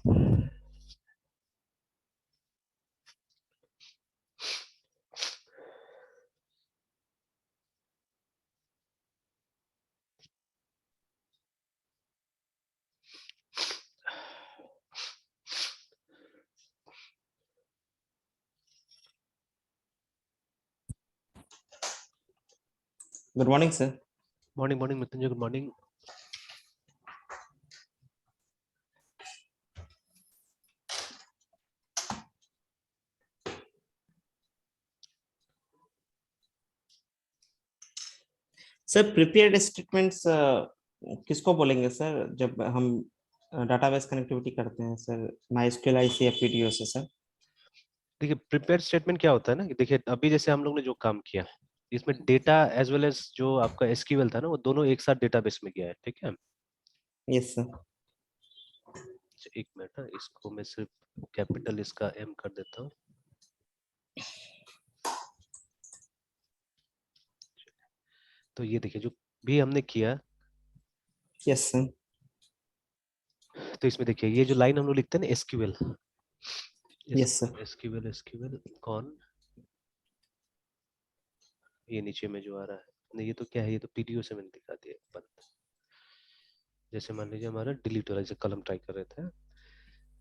Good morning sir. Morning morning Mrityunjay, good morning. Sir prepared statements किसको बोलेंगे sir, जब हम डाटाबेस कनेक्टिविटी करते हैं सर, माइस्क्यूएल से या पीडीओ से सर? देखिए प्रिपेयर स्टेटमेंट क्या होता है ना कि देखिए अभी जैसे हम लोग ने जो काम किया इसमें डेटा एज वेल एज जो आपका एसक्यूएल था ना वो दोनों एक साथ डेटाबेस में गया है, ठीक है। Yes sir. एक मिनट ना, इसको मैं सिर्फ कैपिटल इसका एम कर देता हूँ। तो ये देखिए जो भी हमने किया, यस सर। तो इसमें देखिए ये जो लाइन हम लोग लिखते हैं ना SQL, yes sir. SQL SQL कौन, ये नीचे में जो आ रहा है नहीं, ये तो क्या है, ये तो पीडीओ से मैंने दिखा दिया बंद। जैसे मान लीजिए हमारा डिलीट हो रहा है, जैसे कल हम ट्राई कर रहे थे,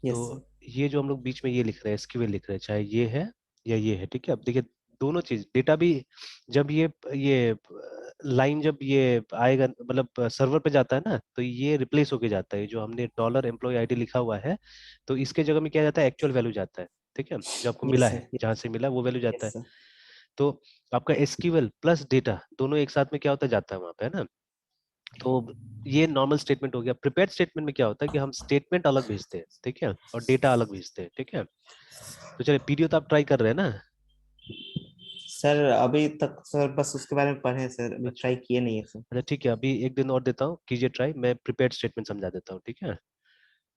यस सर। तो ये जो हम लोग बीच में ये लिख रहे हैं एसक्यूएल लिख रहे हैं, चाहे ये है या ये है, ठीक है। अब देखिए दोनों चीज डेटा भी जब ये लाइन जब ये आएगा मतलब सर्वर पे जाता है ना, तो ये रिप्लेस होके जाता है। जो हमने डॉलर एम्प्लॉय आईडी लिखा हुआ है तो इसके जगह में क्या जाता है, एक्चुअल वैल्यू जाता है, ठीक है। जो आपको यस मिला सर। है जहां से मिला वो वैल्यू जाता यस है। सर। तो आपका एसक्यूएल प्लस डेटा दोनों एक साथ में क्या होता है, जाता है वहां पे, है ना। तो ये नॉर्मल स्टेटमेंट हो गया। प्रिपेयर्ड स्टेटमेंट में क्या होता है कि हम स्टेटमेंट अलग भेजते हैं, ठीक है, और डेटा अलग भेजते हैं, ठीक है। तो चलिए पीडीओ तो आप ट्राई कर रहे हैं ना। सर अभी तक सर बस उसके बारे में पढ़े हैं सर, अभी अच्छा ट्राई किए नहीं है सर। अच्छा ठीक है, अभी एक दिन और देता हूँ, कीजिए ट्राई, मैं प्रिपेयर्ड स्टेटमेंट समझा देता हूँ, ठीक है।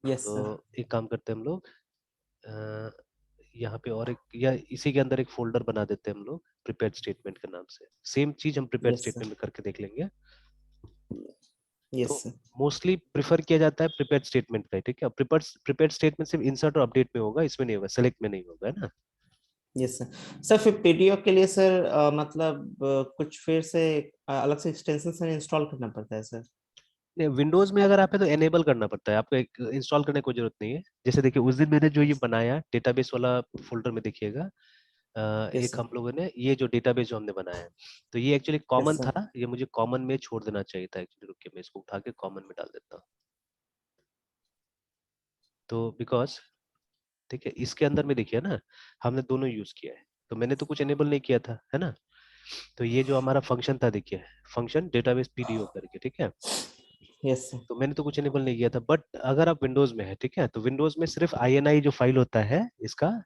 यस तो सर। एक काम करते हैं हम लोग, यहाँ पे और एक या इसी के अंदर एक फोल्डर बना देते हैं हम लोग प्रिपेयर्ड स्टेटमेंट के नाम से। सेम चीज हम प्रिपेयर्ड यस सर। स्टेटमेंट में करके देख लेंगे। यस तो सर। मोस्टली प्रिफर किया जाता है प्रिपेयर्ड स्टेटमेंट का, ठीक है। प्रिपेयर्ड स्टेटमेंट सिर्फ इंसर्ट और अपडेट में होगा, इसमें नहीं होगा, सेलेक्ट में नहीं होगा, है ना। Yes sir. सर फिर पीडीओ के लिए सर मतलब कुछ फिर से अलग से एक्सटेंशन इंस्टॉल करना पड़ता है सर? नहीं, विंडोज में अगर आप है तो एनेबल करना पड़ता है आपको, एक इंस्टॉल करने की कोई जरूरत नहीं है। जैसे देखिए उस दिन मैंने जो ये बनाया डेटाबेस वाला फोल्डर में देखिएगा, यस एक सर। हम लोगों ने ये जो डेटाबेस जो हमने बनाया है, तो ये एक्चुअली यस कॉमन सर। था, ये मुझे कॉमन में छोड़ देना चाहिए था एक्चुअली। रुक के मैं इसको उठा के कॉमन में डाल देता हूँ। तो बिकॉज ठीक है इसके अंदर में देखिए ना, हमने दोनों यूज किया है, तो मैंने तो कुछ एनेबल नहीं किया था, है ना। तो ये जो हमारा फंक्शन था देखिए, फंक्शन डेटाबेस पीडीओ करके, ठीक है। Yes sir. तो मैंने तो कुछ इनेबल नहीं किया था, बट अगर आप विंडोज में है, ठीक है, तो विंडोज में सिर्फ INI जो फाइल होता है इसका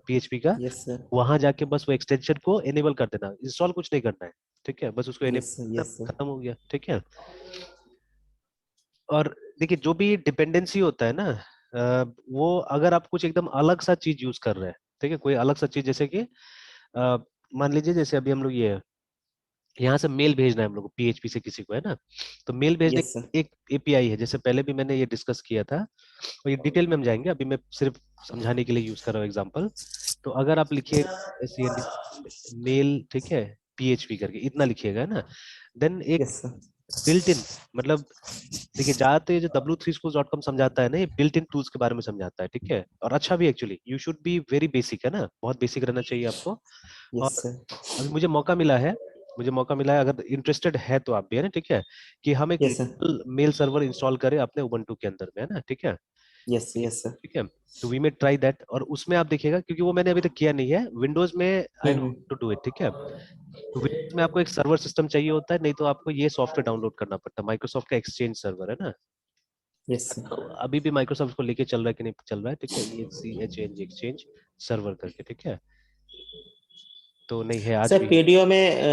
PHP का, यस सर। वहां जाके बस वो एक्सटेंशन को एनेबल कर देना, इंस्टॉल कुछ नहीं करना है, ठीक है, बस उसको yes sir. Enable yes sir. खत्म हो गया, ठीक है। और देखिए जो भी डिपेंडेंसी होता है ना, वो अगर आप कुछ एकदम अलग सा चीज यूज कर रहे हैं, ठीक है, कोई अलग सा चीज, जैसे कि अ, मान लीजिए जैसे अभी हम लोग ये यहाँ से मेल भेजना है हम लोग को PHP से किसी को, है ना। तो मेल भेजने यस सर। की एक API है, जैसे पहले भी मैंने ये डिस्कस किया था, और ये डिटेल में हम जाएंगे, अभी मैं सिर्फ समझाने के लिए यूज कर रहा हूँ एग्जांपल। तो अगर आप लिखिए मेल, ठीक है, PHP करके इतना लिखिएगा, है ना। देन एक यस सर। बिल्ट इन, मतलब देखिए ज्यादातर ये जो w3schools.com समझाता है ना, ये बिल्ट इन टूल्स के बारे में समझाता है, ठीक है, और अच्छा भी actually, you should be very basic, है ना, बहुत बेसिक रहना चाहिए आपको। यस और सर। अभी मुझे मौका मिला है, अगर इंटरेस्टेड है तो आप भी, है ना, ठीक है, कि हम एक yes sir. Local mail server install करें अपने उबंटू के अंदर में, है ना, ठीक है। Yes yes sir. ठीक है, तो वी मे ट्राई दैट, और उसमें आप देखिएगा, क्योंकि वो मैंने अभी तक किया नहीं है विंडोज में, I know to do it, ठीक है। तो विंडोज में आपको एक सर्वर सिस्टम चाहिए होता है, नहीं तो आपको ये सॉफ्टवेयर डाउनलोड करना पड़ता है, माइक्रोसॉफ्ट का एक्सचेंज सर्वर, है ना। यस तो सर। अभी भी माइक्रोसॉफ्ट को लेके चल रहा है कि नहीं चल रहा है, ठीक है, EXCHNG एक्सचेंज सर्वर करके, ठीक है। तो नहीं है, आज सर भी है।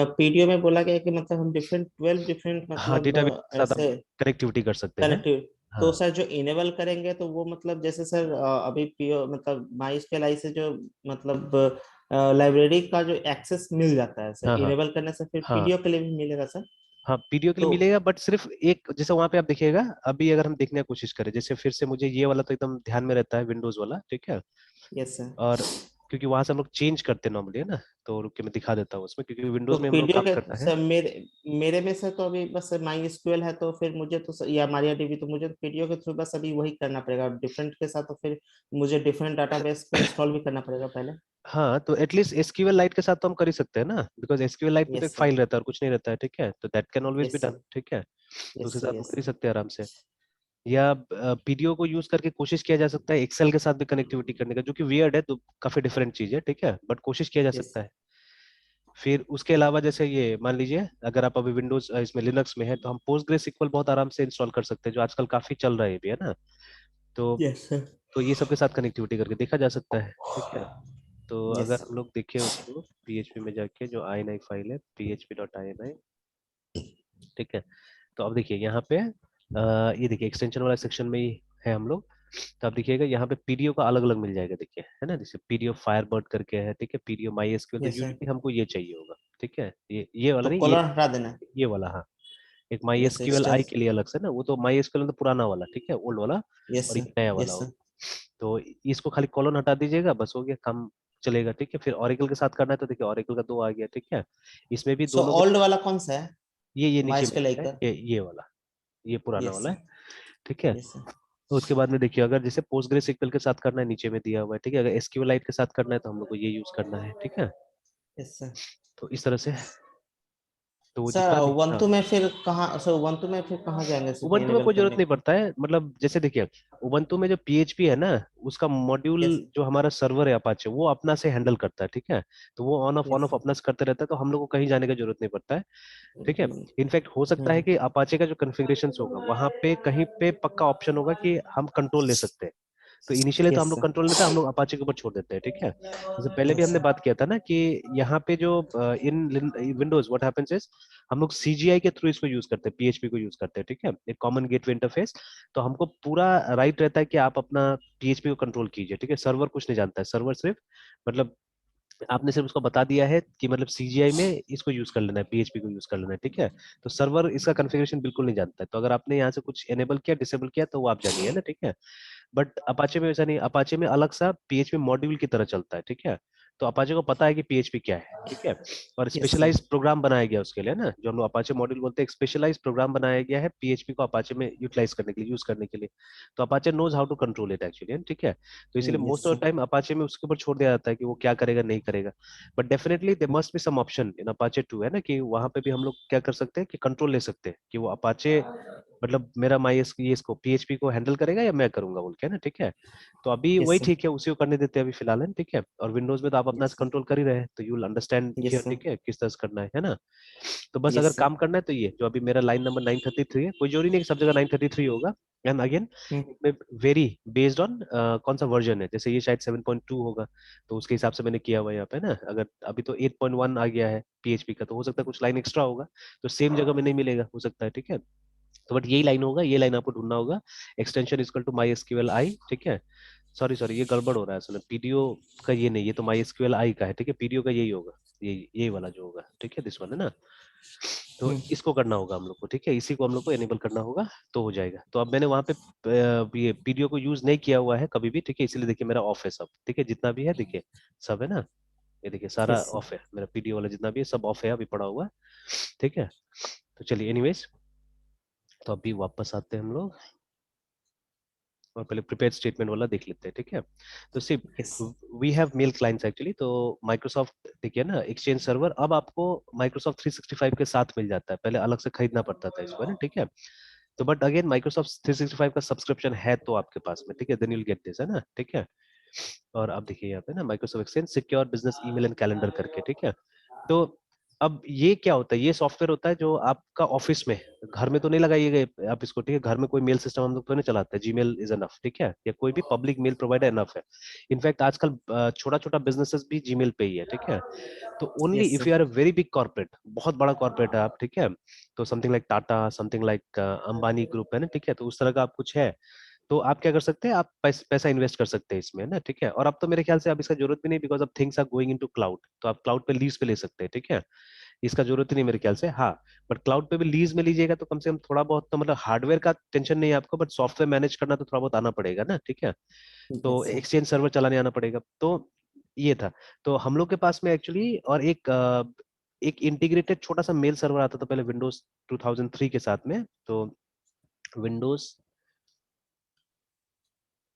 पीडीओ में बोला गया है कि मतलब हम डिफरेंट 12 डिफरेंट हाँ, मतलब डेटाबेस के साथ आप ऐसे कनेक्टिविटी कर सकते हैं। कनेक्टिव। तो हाँ सर जो इनेबल करेंगे तो वो मतलब जैसे सर अभी पीओ मतलब माई से जो मतलब लाइब्रेरी का जो एक्सेस मिल जाता है सर, हाँ हाँ इनेबल करने से फिर हाँ। पीडीओ के लिए भी मिलेगा सर? हाँ पीडीओ के लिए तो मिलेगा, बट सिर्फ एक, जैसे वहां पे आप देखिएगा, अभी अगर हम देखने की कोशिश करें, जैसे फिर से मुझे ये वाला तो एकदम ध्यान में रहता है, विंडोज वाला, ठीक है। Yes sir. और क्योंकि वहां से हम लोग चेंज करते हैं नॉर्मली, है ना, तो रुक के मैं दिखा देता हूँ उसमें, क्योंकि तो विंडोज में हम लोग पीडीओ काम के करता है। सर, मेरे में से तो अभी बस माई एसक्यूएल है, तो फिर मुझे तो या मारियाडीबी, तो मुझे तो पीडीओ के थ्रू बस अभी वही करना पड़ेगा। डिफरेंट के साथ तो फिर मुझे डिफरेंट डाटाबेस को इंस्टॉल भी करना पड़ेगा पहले। हाँ तो एटलीस्ट एसक्यूएल लाइट के साथ तो हम कर ही सकते हैं ना, बिकॉज एसक्यूएल लाइट में तो यस एक सर। फाइल रहता है और कुछ नहीं रहता है, ठीक है, तो that can always be yes done, sir. ठीक है। तो उस यस सर। हिसाब से यस कर ही सर। सकते हैं आराम से। या पीडीओ को यूज करके कोशिश किया जा सकता है एक्सेल के साथ भी कनेक्टिविटी करने का, जो कि वियर्ड है, तो काफी डिफरेंट चीज है, ठीक है, बट कोशिश किया जा यस सकता है। फिर उसके अलावा जैसे ये मान लीजिए, अगर आप अभी विंडोज इसमें लिनक्स में है, तो हम पोस्टग्रेसक्यूएल बहुत आराम से इंस्टॉल कर सकते हैं, जो आजकल काफी चल रहा है भी, है ना। तो यस सर। ये सब के साथ कनेक्टिविटी करके देखा जा सकता है, ठीक है। तो यस अगर सर। हम लोग देखें उसको पीएचपी में जाके, जो ini फाइल है php.ini, ठीक है। तो अब देखिए यहाँ पे ये देखिए एक्सटेंशन वाला सेक्शन में ही है हम लोग। तो आप देखिएगा यहाँ पे पीडीओ का अलग अलग मिल जाएगा, देखिए, है ना, जैसे पीडीओ फायरबर्ड करके है, ठीक है, पीडीओ माई एसक्यूएल, तो यस सर। यूजुअली हमको ये चाहिए होगा, ठीक है, ये वाला तो नहीं, कॉलर हटा देना है। ये वाला, हाँ। एक माई यस सर। एसक्यूएल आई इंस्टेंस। के लिए अलग से ना, वो तो माई एसक्यूएल तो पुराना वाला, ठीक है, ओल्ड वाला, यस और सर। ये नया वाला यस होगा। सर। तो इसको खाली कॉलन हटा दीजिएगा, बस हो गया काम, चलेगा, ठीक है। फिर ऑरेकल के साथ करना है, तो देखिए ऑरेकल का 2 आ गया, ठीक है। इसमें भी सो दोनों में ओल्ड वाला कौन सा है? ये नीचे माइस के मिलेगा, लाइक। ये वाला, ये पुराना यस वाला है, सर। ठीक है। Yes sir. तो उसके बाद में देखिए, अगर जैसे पोस्टग्रेसक्यूएल के साथ करना है, नीचे में दिया हुआ है, ठीक है। अगर एसक्यूएलाइट के साथ करना है, तो हम लोग को ये यूज करना है, ठीक है। Yes sir. तो इस तरह से, तो वो सर जितना भी, हाँ। ubuntu में फिर कहाँ, सर ubuntu में फिर कहाँ जाएंगे सर उबंटू में इनेबल कोई जरूरत करने नहीं के लिए? पड़ता है, मतलब जैसे देखिए, उबंटू में जो पीएचपी है ना, उसका मॉड्यूल, यस। जो हमारा सर्वर है अपाचे, वो अपना से हैंडल करता है, ठीक है। तो वो ऑन यस ऑफ सर। अपना से करते रहता है, तो हम लोग को कहीं जाने की जरूरत नहीं पड़ता है, ठीक है। इनफैक्ट हो सकता है हम्म। कि अपाचे का जो कॉन्फ़िगरेशन होगा, वहां पे कहीं पे पक्का ऑप्शन होगा कि हम कंट्रोल ले सकते हैं। तो इनिशियली तो हम यस लोग सर। कंट्रोल लेते हैं, हम लोग अपाचे के ऊपर छोड़ देते हैं, ठीक है। जैसे पहले भी यस हमने सर। बात किया था ना, कि यहाँ पे जो इन विंडोज व्हाट हैपेंस इज, हम लोग सीजीआई के थ्रू इसको यूज करते हैं, पीएचपी को यूज करते हैं, ठीक है, एक कॉमन गेटवे इंटरफेस। तो हमको पूरा राइट रहता है कि आप अपना पीएचपी को कंट्रोल कीजिए, ठीक है। सर्वर कुछ नहीं जानता है, सर्वर सिर्फ, मतलब आपने सिर्फ उसको बता दिया है कि मतलब सीजीआई में इसको यूज कर लेना है, पीएचपी को यूज कर लेना है, ठीक है। तो सर्वर इसका कॉन्फ़िगरेशन बिल्कुल नहीं जानता है, तो अगर आपने यहाँ से कुछ एनेबल किया, डिसेबल किया, तो वो आप जानिए ना, ठीक है। बट अपाचे में वैसा नहीं, अपाचे में अलग सा पीएचपी मॉड्यूल की तरह चलता है, ठीक है। तो अपाचे को पता है कि पीएचपी क्या है, ठीक है। और यस सर। स्पेशलाइज प्रोग्राम बनाया गया उसके लिए ना, जो हम लोग अपाचे मॉड्यूल बोलते हैं, एक स्पेशलाइज प्रोग्राम बनाया गया है पीएचपी को अपाचे में यूटिलाइज करने के लिए, यूज करने के लिए। तो Apache knows how to control it actually, ठीक है। तो इसलिए yes most of the sir. Time Apache में उसके ऊपर छोड़ दिया जाता है कि वो क्या करेगा नहीं करेगा। But definitely there must be some option in Apache 2, है ना, कि वहां पे भी हम लोग क्या कर सकते हैं कि कंट्रोल ले सकते हैं, कि वो अपाचे, मतलब मेरा माई एस ये इसको पीएचपी को हैंडल करेगा या मैं करूंगा बोल के, है ना, ठीक है। तो अभी यस वही सर। ठीक है, उसी को करने देते हैं अभी फिलहाल, है, ठीक है। और विंडोज में तो आप अपना यस सर। कंट्रोल कर ही रहे हैं, तो you will understand yes here, sir. ठीक है, किस तरह से करना है ना। तो बस अगर यस सर। काम करना है, तो ये जो अभी मेरा लाइन नंबर 933 है, कोई जरूरी नहीं कि सब जगह 933 होगा। एंड अगेन में वेरी बेस्ड ऑन कौन सा वर्जन है, जैसे ये शायद 7.2 होगा, तो उसके हिसाब से मैंने किया हुआ है यहाँ पे ना। अगर अभी तो 8.1 आ गया है पीएचपी का, तो हो सकता है कुछ लाइन एक्स्ट्रा होगा, तो सेम जगह में नहीं मिलेगा, हो सकता है, ठीक है। तो बट यही लाइन होगा, ये लाइन आपको ढूंढना होगा, extension equal to mysqli, ठीक है। सॉरी सॉरी, ये गड़बड़ हो रहा है असल में, पीडीओ का ये नहीं, ये तो माई एसक्यूएल आई का है, ठीक है, पीडीओ का यही होगा, ये वाला जो होगा, ठीक है, दिस वन है ना। तो इसको करना होगा हम लोग को, ठीक है, इसी को हम लोग को एनेबल करना होगा, तो हो जाएगा। तो अब मैंने वहां पे ये पीडीओ को यूज नहीं किया हुआ है कभी भी, ठीक है, इसलिए देखिए मेरा ऑफ है सब, ठीक है, जितना भी है देखिए, सब है ना, ये देखिए सारा यस सर। ऑफ है, मेरा पीडीओ वाला जितना भी है सब ऑफ है, अभी पड़ा हुआ है, ठीक है। तो चलिए एनीवेज, तो अभी वापस आते हैं हम लोग, और पहले प्रिपेयर स्टेटमेंट वाला देख लेते हैं, ठीक है। तो यस। सिर्फ we have mail clients actually, तो माइक्रोसॉफ्ट देखिए ना, एक्सचेंज सर्वर अब आपको माइक्रोसॉफ्ट 365 के साथ मिल जाता है, पहले अलग से खरीदना पड़ता था इसको, है ना, ठीक है। तो बट अगेन माइक्रोसॉफ्ट 365 का सब्सक्रिप्शन है तो आपके पास में, ठीक है, then you will get this, है ना, ठीक है। और अब देखिए यहाँ पे ना, Microsoft exchange secure business email and calendar करके, ठीक है। तो अब ये क्या होता है, ये सॉफ्टवेयर होता है जो आपका ऑफिस में, घर में तो नहीं लगाइएगा आप इसको, ठीक है, घर में कोई मेल सिस्टम हम लोग तो नहीं चलाते, जीमेल इज एनफ, ठीक है, या कोई भी पब्लिक मेल प्रोवाइडर एनफ है। इनफैक्ट आजकल छोटा छोटा बिजनेसेस भी जीमेल पे ही है, ठीक है। तो only yes if you sir. Are a very big corporate, बहुत बड़ा कॉर्पोरेट है आप, ठीक है, तो something like Tata, something like Ambani group, है ना, ठीक है, तो उस तरह का आप कुछ है, तो आप क्या कर सकते हैं, आप पैसा इन्वेस्ट कर सकते हैं इसमें, है ना, ठीक है। और अब तो मेरे ख्याल से अब इसका जरूरत भी नहीं, बिकॉज अब things are going into cloud, तो आप क्लाउड पे लीज पे ले सकते हैं, ठीक है। इसका जरूरत ही नहीं मेरे ख्याल से। हाँ, बट क्लाउड पे भी लीज में लीजिएगा तो कम से कम थोड़ा बहुत तो मतलब हार्डवेयर का टेंशन नहीं है आपको, बट सॉफ्टवेयर मैनेज करना तो थोड़ा बहुत आना पड़ेगा ना, ठीक है। तो यस सर। एक्सचेंज सर्वर चलाने आना पड़ेगा, तो ये था। तो हम लोग के पास में एक्चुअली और एक इंटीग्रेटेड छोटा सा मेल सर्वर आता था पहले विंडोज 2003 के साथ में। तो विंडोज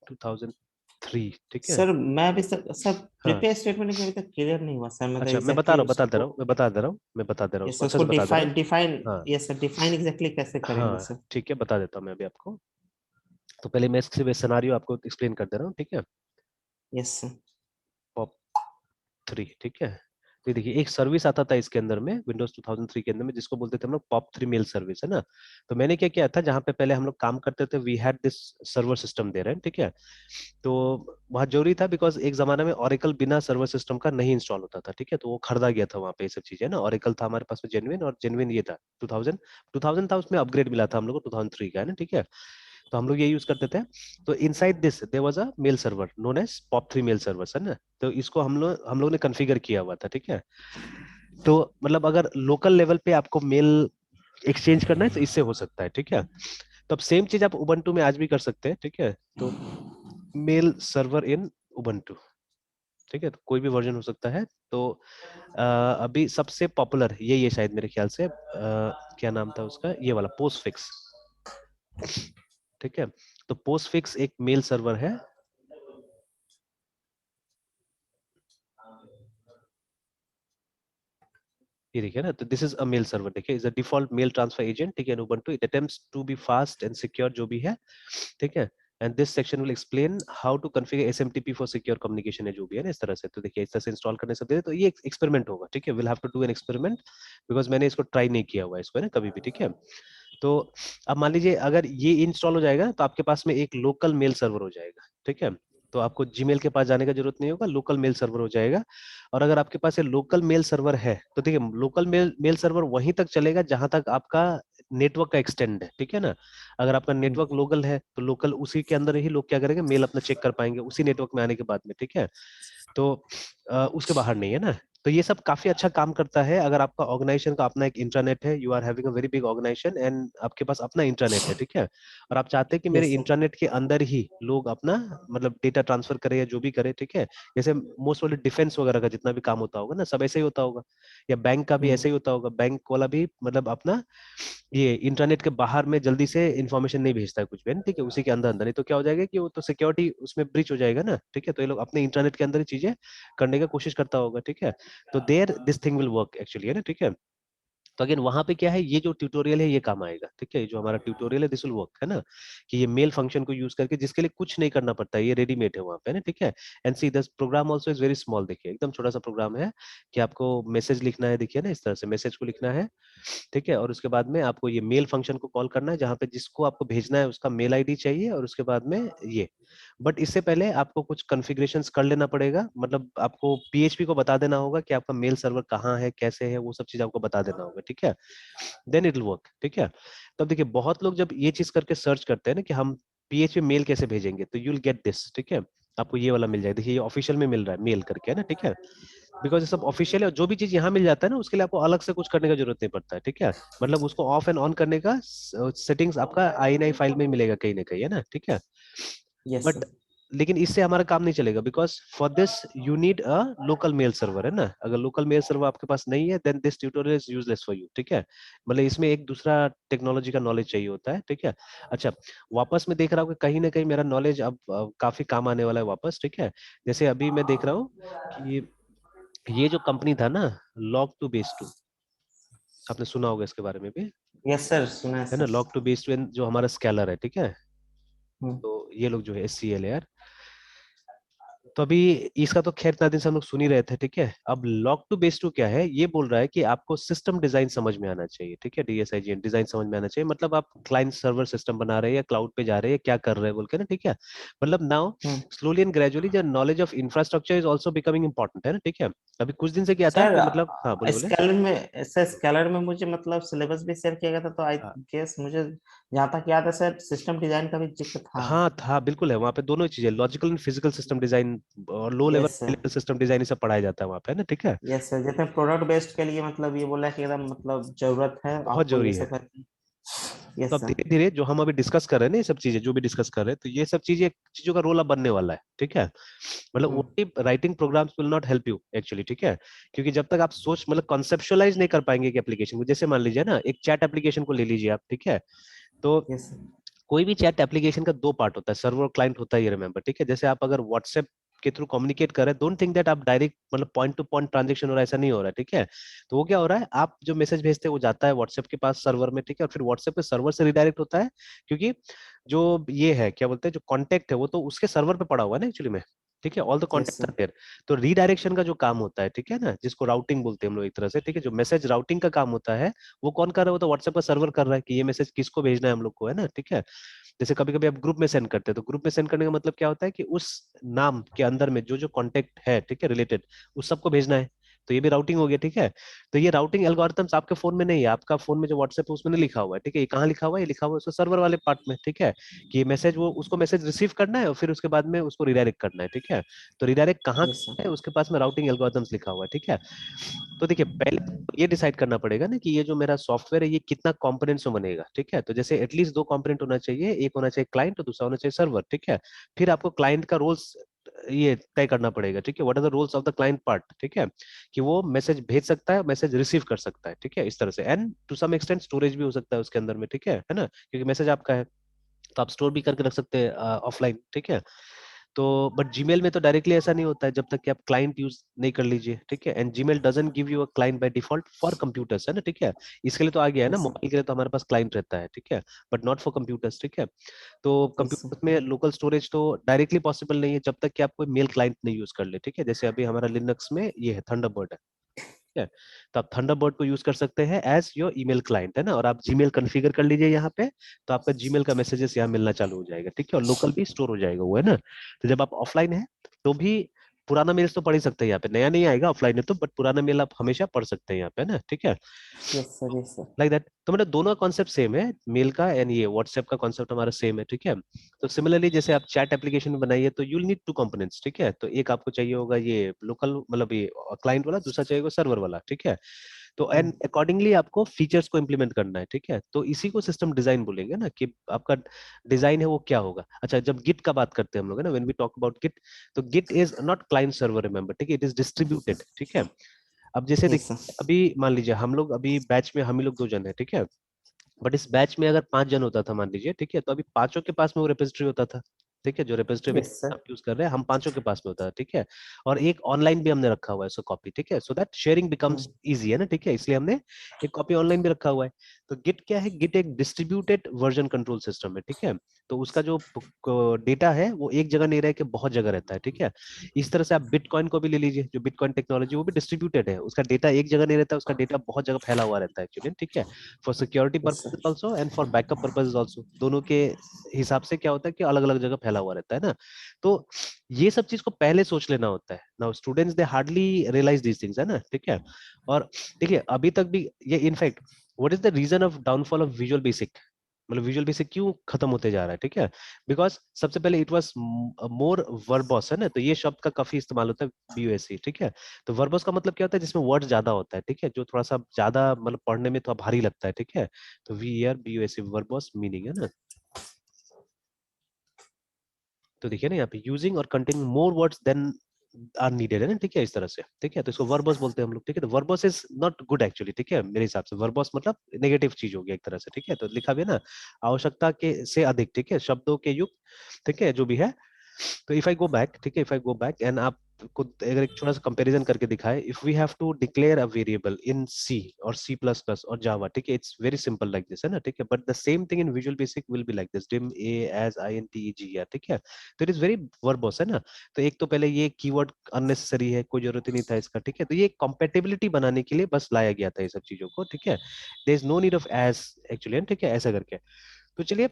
2003, ठीक है। सर मैं अभी सर हाँ, प्रीपेयर स्टेटमेंट अभी तक क्लियर नहीं हुआ सर, मतलब अच्छा मैं बता एग्जैक्टली रहा हूँ, बता दे रहा उसको। हूँ, मैं बता दे रहा हूँ यस उसको सर, अच्छे उसको से बता दे रहा हूँ। डिफाइन एग्जैक्टली कैसे करेंगे हाँ सर? ठीक है, बता देता हूँ मैं अभी आपको। तो पहले मैं इससे सिनेरियो आपको एक्सप्लेन कर दे रहा हूँ, ठीक है। Yes sir. पॉप 3, ठीक है। तो ये देखिए एक सर्विस आता था इसके अंदर में विंडोज 2003 के अंदर में, जिसको बोलते थे हम लोग पॉप 3 मेल सर्विस, है ना। तो मैंने क्या किया था, जहाँ पे पहले हम लोग काम करते थे, we had this server system दे रहे हैं, ठीक है। तो वहाँ जरूरी था बिकॉज एक जमाना में ओरेकल बिना सर्वर सिस्टम का नहीं इंस्टॉल होता था, ठीक है। तो वो खरीदा गया था वहाँ पे, ये सब चीजें ना। ओरेकल था हमारे पास में जेन्युइन, और जेन्युइन ये था 2000 था, उसमें अपग्रेड मिला था हम लोग को 2003 का, है ना, ठीक है। तो हम लोग ये यूज करते थे। तो inside this there was a mail server known as POP 3 mail server, है ना। तो इसको हम लोग ने कॉन्फ़िगर किया हुआ था, ठीक है। तो मतलब अगर लोकल लेवल पे आपको मेल एक्सचेंज करना है तो इससे हो सकता है, ठीक है। तो अब सेम चीज आप उबंटू में आज भी कर सकते हैं, ठीक है। तो मेल सर्वर इन उबंटू, ठीक है, तो कोई भी वर्जन हो सकता है। तो अभी सबसे पॉपुलर यही है शायद मेरे ख्याल से, क्या नाम था उसका, ये वाला पोस्ट फिक्स, ठीक है। तो पोस्ट फिक्स एक मेल सर्वर है। ये देखिए ना, तो this is a mail server, देखिए is a default mail transfer agent, ठीक है, Ubuntu it attempts to be fast and secure, जो भी है, ठीक है। And this section will explain how to configure SMTP for secure communication, है जो भी है ना, इस तरह से। तो देखिए इस तरह से इंस्टॉल करने से, तो ये एक्सपेरिमेंट होगा, ठीक है। Will have to do an experiment because मैंने इसको ट्राई नहीं किया हुआ है इसको, है ना, कभी भी, ठीक है। तो अब मान लीजिए अगर ये इंस्टॉल हो जाएगा तो आपके पास में एक लोकल मेल सर्वर हो जाएगा, ठीक है। तो आपको जीमेल के पास जाने का जरूरत नहीं होगा, लोकल मेल सर्वर हो जाएगा। और अगर आपके पास ये लोकल मेल सर्वर है तो देखिए लोकल मेल सर्वर वहीं तक चलेगा जहां तक आपका नेटवर्क का एक्सटेंड है, ठीक है ना। अगर आपका नेटवर्क लोकल है तो लोकल उसी के अंदर ही लोग क्या करेंगे, मेल अपना चेक कर पाएंगे उसी नेटवर्क में आने के बाद में, ठीक है। तो उसके बाहर नहीं है ना। तो ये सब काफी अच्छा काम करता है अगर आपका ऑर्गेनाइजेशन का अपना एक इंट्रानेट है, you are having a very big organisation and आपके पास अपना इंट्रानेट है, ठीक है। और आप चाहते हैं कि मेरे यस सर। इंट्रानेट के अंदर ही लोग अपना मतलब डेटा ट्रांसफर करे या जो भी करे, ठीक है। जैसे मोस्ट वाले डिफेंस वगैरह का जितना भी काम होता होगा ना, सब ऐसे ही होता होगा। या बैंक का भी ऐसे ही होता होगा, बैंक वाला भी मतलब अपना ये इंटरनेट के बाहर में जल्दी से इंफॉर्मेशन नहीं भेजता है कुछ भी, है ना, ठीक है। उसी के अंदर अंदर, नहीं तो क्या हो जाएगा कि वो तो सिक्योरिटी उसमें ब्रीच हो जाएगा ना, ठीक है। तो ये लोग अपने इंटरनेट के अंदर ही चीजें करने की कोशिश करता होगा, ठीक है। तो there this thing will work actually, है ना, ठीक है। तो अगेन वहां पे क्या है, ये जो ट्यूटोरियल है ये काम आएगा, ठीक है। ये जो हमारा ट्यूटोरियल है दिस विल वर्क, है ना, कि ये मेल फंक्शन को यूज करके, जिसके लिए कुछ नहीं करना पड़ता है, ये रेडीमेड है वहां पे, है ना, ठीक है। And see this program also is very small, देखिए एकदम छोटा सा प्रोग्राम है कि आपको मैसेज लिखना है, देखिए ना, इस तरह से मैसेज को लिखना है, ठीक है। और उसके बाद में आपको ये मेल फंक्शन को कॉल करना है, जहां पे जिसको आपको भेजना है उसका मेल आईडी चाहिए, और उसके बाद में ये। बट इससे पहले आपको कुछ कॉन्फ़िगरेशंस कर लेना पड़ेगा, मतलब आपको पीएचपी को बता देना होगा कि आपका मेल सर्वर कहाँ है, कैसे है, वो सब चीज आपको बता देना होगा, ठीक है। देन इट विल वर्क, ठीक है। तब देखिए बहुत लोग जब ये चीज करके सर्च करते हैं ना कि हम पीएचपी मेल कैसे भेजेंगे, तो यू विल गेट दिस, ठीक है। आपको ये वाला मिल जाएगा, देखिए ये ऑफिशियल में मिल रहा है मेल करके, है ना, ठीक है। बिकॉज ये सब ऑफिशियल है, और जो भी चीज यहाँ मिल जाता है ना उसके लिए आपको अलग से कुछ करने का जरूरत नहीं पड़ता है, ठीक है। मतलब उसको ऑफ एंड ऑन करने का सेटिंग्स आपका INI फाइल में मिलेगा कहीं ना कहीं, है ना, ठीक है। Yes but sir. लेकिन इससे हमारा काम नहीं चलेगा, because for this you need a local mail server, है ना। अगर लोकल मेल सर्वर आपके पास नहीं है then this tutorial is useless for you, ठीक है। मतलब इसमें एक दूसरा टेक्नोलॉजी का नॉलेज चाहिए होता है, ठीक है। अच्छा, वापस मैं देख रहा हूँ कि कहीं ना कहीं मेरा नॉलेज अब काफी काम आने वाला है वापस, ठीक है। जैसे अभी मैं देख रहा हूँ कि ये जो कंपनी था ना, लॉग टू बेस टू, आपने सुना होगा इसके बारे में भी, यस सर, सुना है है ना। Sir. Log to base two जो हमारा स्केलर है, ठीक है। हम्म। तो ये लोग जो है SCL यार, तो अभी इसका तो खैर इतना दिन से हम लोग सुन ही रहे थे, ठीक है। अब लॉग टू बेस टू क्या है, ये बोल रहा है कि आपको सिस्टम डिजाइन समझ में आना चाहिए, ठीक है। DSIGN डिजाइन समझ में आना चाहिए, मतलब आप क्लाइंट सर्वर सिस्टम बना रहे हैं या क्लाउड पे जा रहे हैं, क्या कर रहे हैं बोल के ना, ठीक है। मतलब now hmm. Slowly and gradually the knowledge of infrastructure is also becoming important, है ना, ठीक है। अभी कुछ दिन से क्या था सर कि मतलब, हाँ बोले बोले। स्केलर में मुझे मतलब सिलेबस भी शेयर किया गया था, तो आई गेस मुझे जहाँ तक याद है सर, सिस्टम डिजाइन का भी जिक्र था। हाँ था, बिल्कुल है वहाँ पे, दोनों चीजें logical and physical system design low yes sir. Level system design सब पढ़ाया जाता है वहाँ पे, है ना, ठीक है। यस सर, जैसे प्रोडक्ट बेस्ड के लिए मतलब ये बोला कि एकदम मतलब जरूरत है बहुत आपको ये जरूरी है। सब करके। तो यस अब सर। धीरे धीरे जो हम अभी डिस्कस कर रहे हैं ना, ये सब चीजें जो भी डिस्कस कर रहे हैं, तो ये सब चीजें चीजों का रोल अब बनने वाला है, ठीक है। मतलब hmm. Only writing programs will not help you actually, ठीक है। क्योंकि जब तक आप सोच मतलब कॉन्सेप्चुअलाइज नहीं कर पाएंगे कि एप्लीकेशन को, जैसे मान लीजिए ना एक चैट एप्लीकेशन को ले लीजिए आप, ठीक है। तो यस सर। कोई भी चैट एप्लीकेशन का दो पार्ट होता है, सर्वर और क्लाइंट होता है, ये रिमेंबर, ठीक है। जैसे आप अगर व्हाट्सएप के थ्रू कम्युनिकेट कर रहे हैं, डोंट थिंक दैट आप डायरेक्ट मतलब पॉइंट टू पॉइंट ट्रांजेक्शन हो रहा है, ऐसा नहीं हो रहा है, ठीक है। तो वो क्या हो रहा है, आप जो मैसेज भेजते हैं वो जाता है व्हाट्सएप के पास सर्वर में, ठीक है, और फिर व्हाट्सएप के सर्वर से रिडायरेक्ट होता है, क्योंकि जो ये है क्या बोलते हैं, जो कॉन्टेक्ट है वो तो उसके सर्वर पे पड़ा हुआ है ना एक्चुअली में, ठीक है, all the yes contact are sir. There. तो रीडायरेक्शन का जो काम होता है, ठीक है ना, जिसको राउटिंग बोलते हैं हम लोग एक तरह से, ठीक है, जो मैसेज राउटिंग का काम होता है, वो कौन कर रहा है, वो तो व्हाट्सएप का सर्वर कर रहा है कि ये मैसेज किसको भेजना है हम लोग को, है ना, ठीक है। जैसे कभी कभी आप ग्रुप में सेंड करते हैं, तो ग्रुप में सेंड करने का मतलब क्या होता है कि उस नाम के अंदर में जो जो कॉन्टेक्ट है, ठीक है, रिलेटेड, उस सबको भेजना है। तो ये भी राउटिंग हो गया, ठीक है। तो ये राउटिंग एल्गोरिथम्स आपके फोन में नहीं है, आपका फोन में जो व्हाट्सएप है उसमें नहीं लिखा हुआ है, ठीक है। ये कहाँ लिखा हुआ है, ये लिखा हुआ है उसको सर्वर वाले पार्ट में, ठीक है। कि ये मैसेज वो उसको मैसेज रिसीव करना है और फिर उसके बाद में उसको रिडायरेक्ट करना है, ठीक है। तो रिडायरेक्ट कहाँ यस सर। है, उसके पास में राउटिंग एल्गोरिथम्स लिखा हुआ है, ठीक है। तो देखिए पहले तो ये डिसाइड करना पड़ेगा ना कि ये जो मेरा सॉफ्टवेयर है ये कितना कंपोनेंट्स में बनेगा, ठीक है। तो जैसे एटलीस्ट दो कंपोनेंट होना चाहिए, एक होना चाहिए क्लाइंट और दूसरा होना चाहिए सर्वर, ठीक है। फिर आपको क्लाइंट का रोल्स ये तय करना पड़ेगा, ठीक है, what are the roles of the client part, ठीक है। कि वो मैसेज भेज सकता है, मैसेज रिसीव कर सकता है, ठीक है, इस तरह से। And to some extent storage भी हो सकता है उसके अंदर में, ठीक है ना, क्योंकि मैसेज आपका है तो आप स्टोर भी करके रख सकते हैं ऑफलाइन, ठीक है। तो बट जीमेल में तो डायरेक्टली ऐसा नहीं होता है जब तक कि आप क्लाइंट यूज नहीं कर लीजिए, ठीक है। And Gmail doesn't give you a client by default for computers, है ना, ठीक है। इसके लिए तो आ गया है ना, यस सर। मोबाइल के लिए तो हमारे पास क्लाइंट रहता है, ठीक है, बट नॉट फॉर कंप्यूटर्स, ठीक है। तो यस सर। कंप्यूटर्स में लोकल स्टोरेज तो डायरेक्टली पॉसिबल नहीं है जब तक कि आप कोई मेल क्लाइंट नहीं यूज कर ले, ठीक है। जैसे अभी हमारा लिनक्स में ये है थंडरबर्ड है, ठीक है। तो आप थंडरबर्ड को यूज कर सकते हैं एज योर ईमेल क्लाइंट, है ना, और आप जीमेल कॉन्फ़िगर कर लीजिए यहाँ पे। तो आपका जीमेल का मैसेजेस यहाँ मिलना चालू हो जाएगा, ठीक है, और लोकल भी स्टोर हो जाएगा वो, है ना। तो जब आप ऑफलाइन है तो भी पुराना मेल तो पढ़ ही सकते हैं यहाँ पे, नया नहीं आएगा ऑफलाइन है तो, बट पुराना मेल आप हमेशा पढ़ सकते हैं यहाँ पे, है ना, ठीक है। Yes sir. Yes sir. Like that. तो मतलब दोनों कॉन्सेप्ट सेम है, मेल का एंड ये व्हाट्सएप का कॉन्सेप्ट हमारा सेम है, ठीक है। तो सिमिलरली जैसे आप चैट एप्लीकेशन बनाइए तो यूल नीड टू कंपोनेंट्स, ठीक है। तो एक आपको चाहिए होगा ये लोकल मतलब ये क्लाइंट वाला, दूसरा चाहिए होगा सर्वर वाला, ठीक है। तो एंड हम्म। अकॉर्डिंगली आपको फीचर्स को इम्प्लीमेंट करना है, ठीक है। तो इसी को सिस्टम डिजाइन बोलेंगे ना, कि आपका डिजाइन है वो क्या होगा। अच्छा, जब गिट का बात करते हैं हम लोग, है ना, when we talk about git, तो git is not client server, remember, ठीक है, इट इज डिस्ट्रीब्यूटेड, ठीक है। अब जैसे यस देखिए सर। अभी मान लीजिए हम लोग अभी बैच में हम ही लोग दो जन है, ठीक है। बट इस बैच में अगर 5 जन होता था मान लीजिए, ठीक है, तो अभी पांचों के पास में वो रेपोजिटरी होता था, ठीक है। जो रेपोजिटरी यस सर। आप यूज कर रहे हैं हम पांचों के पास में होता है, ठीक है। और एक ऑनलाइन भी हमने रखा हुआ है, सो कॉपी, ठीक है, so that sharing becomes hmm. Easy, है ना, ठीक है, इसलिए हमने एक कॉपी ऑनलाइन भी रखा हुआ है। तो गिट क्या है, गिट एक डिस्ट्रीब्यूटेड वर्जन कंट्रोल सिस्टम है, ठीक है। तो उसका जो डेटा है वो एक जगह नहीं रह के बहुत जगह रहता है, ठीक है। इस तरह से आप बिटकॉइन को भी ले लीजिए, जो बिटकॉइन टेक्नोलॉजी वो भी डिस्ट्रीब्यूटेड है, उसका डेटा एक जगह नहीं रहता, उसका डेटा बहुत जगह फैला हुआ रहता है एक्चुअली, ठीक है। For security yes purpose sir. Also and for backup purpose also, दोनों के हिसाब से क्या होता है कि अलग अलग जगह फैला हुआ रहता है ना। तो ये सब चीज को पहले सोच लेना होता है। Now students they hardly realise these things, है ना, ठीक है। और देखिए अभी तक भी ये in fact what is the reason of downfall of Visual Basic, मतलब विजुअल बेसिक क्यों खत्म होते जा रहा है, ठीक है। बिकॉज सबसे पहले इट वाज मोर वर्बॉस, है ना, तो ये शब्द का काफी इस्तेमाल होता है बीयूएससी, ठीक है। तो वर्बॉस का मतलब क्या होता है, जिसमें वर्ड ज्यादा होता है, ठीक है, जो थोड़ा सा ज्यादा मतलब पढ़ने में थोड़ा भारी लगता है, ठीक है। तो we are BUSC verbose meaning, है ना। तो देखिए ना यहाँ पे यूजिंग और containing more words than are needed, है ना, ठीक है, इस तरह से, ठीक है। तो इसको वर्बस बोलते हैं हम लोग, ठीक है। तो verbose is not good actually, ठीक है, मेरे हिसाब से वर्बस मतलब नेगेटिव चीज हो गया एक तरह से, ठीक है। तो लिखा भी है ना, आवश्यकता के से अधिक, ठीक है, शब्दों के युक्त, ठीक है, जो भी है। तो इफ आई गो बैक, ठीक है, if I go back and आप को अगर एक छोटा सा कंपैरिजन करके दिखाए, if we have to declare a variable in C और सी प्लस प्लस और जावा, ठीक है, it's very simple like this, है ना, ठीक है। But the same thing in Visual Basic will be like this, dim A as I N T E G R, ठीक है। तो इट इज वेरी वर्बोस, है ना। तो एक तो पहले ये कीवर्ड अननेसेसरी है, कोई जरूरत ही नहीं था इसका, ठीक है। तो ये कंपेटेबिलिटी बनाने के लिए बस लाया गया था ये सब चीजों को, ठीक है। There is no need of as actually, ठीक है, ऐसा करके। तो चलिए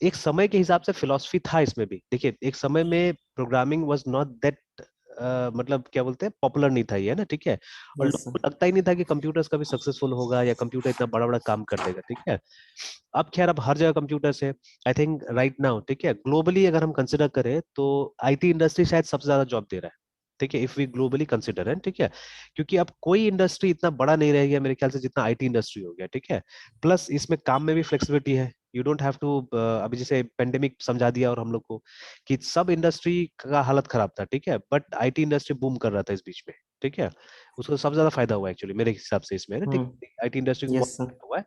एक समय के हिसाब से फिलॉसफी था इसमें भी, देखिए एक समय में प्रोग्रामिंग वाज नॉट दैट मतलब क्या बोलते हैं, पॉपुलर नहीं था ये, है ना, ठीक है। और यस लोगों सर। को लगता ही नहीं था कि कंप्यूटर्स कभी सक्सेसफुल होगा या कंप्यूटर इतना बड़ा बड़ा काम कर देगा, ठीक है। अब खैर अब हर जगह कंप्यूटर्स है। आई थिंक राइट नाउ, ठीक है, ग्लोबली अगर हम कंसिडर करें तो आईटी इंडस्ट्री शायद सबसे ज्यादा जॉब दे रहा है, ठीक है, इफ वी ग्लोबली कंसिडर है, ठीक है। क्योंकि अब कोई इंडस्ट्री इतना बड़ा नहीं रह गया मेरे ख्याल से जितना आईटी इंडस्ट्री हो गया, ठीक है। प्लस इसमें काम में भी फ्लेक्सिबिलिटी है, यू डोंट हैव टू, अभी जैसे पेंडेमिक समझा दिया और हम लोग को कि सब इंडस्ट्री का हालत खराब था, ठीक है, बट आईटी इंडस्ट्री बूम कर रहा था इस बीच में, ठीक है। उसको सबसे ज्यादा फायदा हुआ एक्चुअली मेरे हिसाब से इसमें, है ना, ठीक। आईटी इंडस्ट्री को बहुत यस सर। फायदा हुआ है।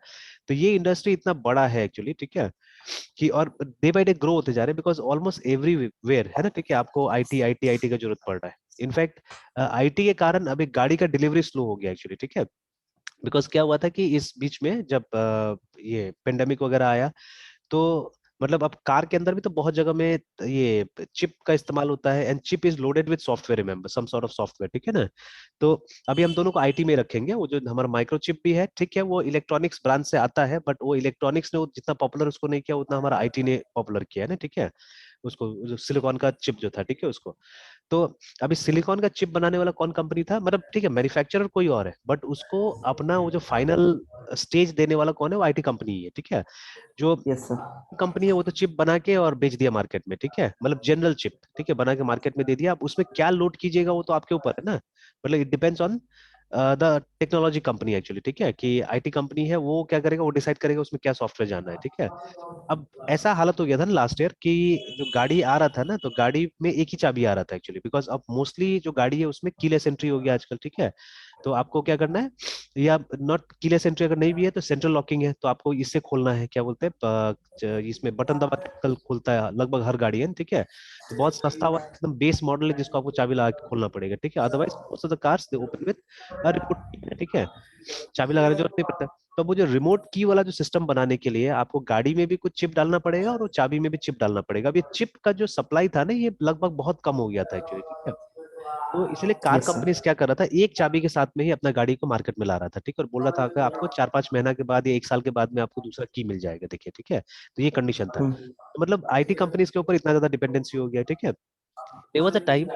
तो ये इंडस्ट्री इतना बड़ा है एक्चुअली, ठीक है, कि और डे बाय डे ग्रो होते जा रहे हैं, बिकॉज ऑलमोस्ट एवरीवेयर, है ना, ठीक है, आपको आईटी आईटी आईटी का जरूरत पड़ रहा है। इनफैक्ट आईटी के कारण अभी गाड़ी का डिलीवरी स्लो हो गया एक्चुअली, ठीक है। बिकॉज क्या हुआ था कि इस बीच में जब ये पेंडेमिक वगैरह आया, तो मतलब अब कार के अंदर भी तो बहुत जगह में ये चिप का इस्तेमाल होता है, and chip is loaded with software, remember, some sort of software, ठीक है ना। तो अभी हम दोनों को आईटी में रखेंगे, वो जो हमारा माइक्रोचिप भी है, ठीक है, वो इलेक्ट्रॉनिक्स ब्रांच से आता है, बट वो इलेक्ट्रॉनिक्स ने वो जितना पॉपुलर उसको नहीं किया उतना हमारा आईटी ने पॉपुलर किया है ना, ठीक है। उसको जो सिलिकॉन का चिप जो था, ठीक है, उसको। तो अभी सिलिकॉन का चिप बनाने वाला कौन कंपनी था, मतलब ठीक है, मैन्युफैक्चरर कोई और है, बट उसको अपना वो जो फाइनल स्टेज देने वाला कौन है, वो आईटी कंपनी ही है, ठीक है। जो यस सर। कंपनी है वो तो चिप बना के और बेच दिया मार्केट में, ठीक है, मतलब जनरल चिप, ठीक है, बना के मार्केट में दे दिया। अब उसमें क्या लोड कीजिएगा वो तो आपके ऊपर है ना, मतलब it depends on the technology company actually, ठीक है, कि आईटी कंपनी है वो क्या करेगा, वो डिसाइड करेगा उसमें क्या सॉफ्टवेयर जाना है, ठीक है। अब ऐसा हालत हो गया था ना लास्ट ईयर कि जो गाड़ी आ रहा था ना, तो गाड़ी में एक ही चाबी आ रहा था एक्चुअली, बिकॉज अब मोस्टली जो गाड़ी है उसमें कीलेस एंट्री हो गया आजकल, ठीक है। तो आपको क्या करना है, या नॉट कीलेस एंट्री अगर नहीं भी है तो सेंट्रल लॉकिंग है, तो आपको इससे खोलना है, क्या बोलते हैं, इसमें बटन दबा के कल खुलता है लगभग हर गाड़ी है, ठीक है। तो बहुत सस्ता वाला एकदम बेस मॉडल है जिसको आपको चाबी लगा के खोलना पड़ेगा, ठीक है, otherwise most of the cars they open with remote, ठीक है, चाबी लगाने की जरूरत नहीं पड़ता। तो मुझे रिमोट की वाला जो सिस्टम बनाने के लिए आपको गाड़ी में भी कुछ चिप डालना पड़ेगा और वो चाबी में भी चिप डालना पड़ेगा। अब ये चिप का जो सप्लाई था ना, ये लगभग बहुत कम हो गया था एक्चुअली, ठीक है। तो इसलिए कार यस सर। कंपनीज क्या कर रहा था, एक चाबी के साथ में ही अपना गाड़ी को मार्केट में ला रहा था, ठीक है, और बोल रहा था कि आपको 4-5 महीना के बाद या 1 साल के बाद में आपको दूसरा की मिल जाएगा, देखिए, ठीक है। तो ये कंडीशन था, तो मतलब आईटी कंपनीज के ऊपर इतना ज्यादा डिपेंडेंसी हो गया, ठीक है। देयर वाज अ टाइम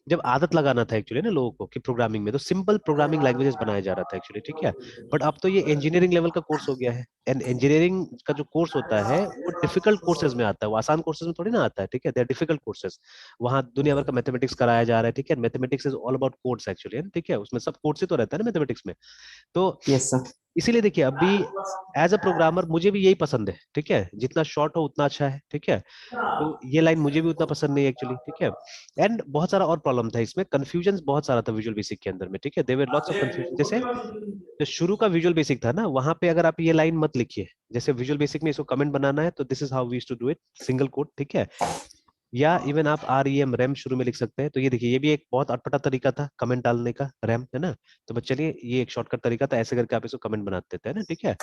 जब आदत लगाना था एक्चुअली ना लोगों को कि प्रोग्रामिंग में, तो सिंपल प्रोग्रामिंग लैंग्वेजेस बनाया जा रहा था एक्चुअली, ठीक है। बट अब तो ये इंजीनियरिंग लेवल का कोर्स हो गया है, एंड इंजीनियरिंग का जो कोर्स होता है वो डिफिकल्ट कोर्सेज में आता है, वो आसान कोर्सेज में थोड़ी ना आता है, ठीक है, दे आर डिफिकल्ट कोर्सेज। वहाँ दुनिया भर का मैथमेटिक्स कराया जा रहा है, ठीक है, mathematics is all about codes actually, ठीक है, उसमें सब कोड्स ही तो रहता है ना मैथमेटिक्स में। तो यस सर। इसीलिए देखिए अभी एज अ प्रोग्रामर मुझे भी यही पसंद है, ठीक है, जितना शॉर्ट हो उतना अच्छा है, ठीक है। तो ये लाइन मुझे भी उतना पसंद नहीं है एक्चुअली, ठीक है। एंड बहुत सारा और प्रॉब्लम था इसमें, कंफ्यूजन बहुत सारा था विजुअल बेसिक के अंदर में, ठीक है, there were lots of confusion. जैसे जो शुरू का विजुअल बेसिक था ना, वहां पे अगर आप ये लाइन मत लिखिए, जैसे विजुअल बेसिक में इसको कमेंट बनाना है तो this is how we used to do it, single quote, ठीक है। या इवन आप आर ई एम रैम शुरू में लिख सकते हैं, तो ये देखिए ये भी एक बहुत अटपटा तरीका था कमेंट डालने का, रैम, है ना। तो बस चलिए ये एक शॉर्टकट तरीका था, ऐसे करके आप इसको कमेंट बना देते हैं ना, ठीक है।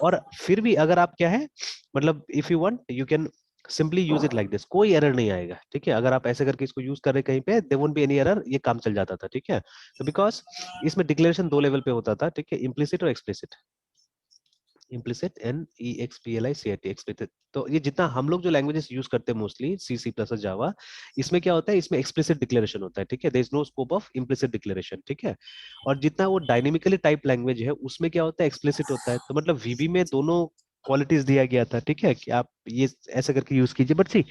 और फिर भी अगर आप क्या है, मतलब if you want you can simply use it like this, कोई एरर नहीं आएगा, ठीक है, अगर आप ऐसे करके इसको यूज कर रहे कहीं पे, there won't be any error, ये काम चल जाता था, ठीक है। तो बिकॉज इसमें डिक्लेरेशन दो लेवल पे होता था, ठीक है, इम्प्लिसिट और explicit, implicit and E X P L I C I T, explicit. तो ये जितना हम लोग जो लैंग्वेजेस यूज करते हैं मोस्टली सी सी प्लस जावा, इसमें क्या होता है, इसमें एक्सप्लिसिट डिक्लेरेशन होता है, ठीक है, there is no scope of implicit declaration, ठीक है। और जितना वो डायनेमिकली टाइप लैंग्वेज है उसमें क्या होता है, एक्सप्लिसिट होता है। तो मतलब वीबी में दोनों क्वालिटीज दिया गया था, ठीक है, कि आप ये ऐसा करके यूज कीजिए। बट सी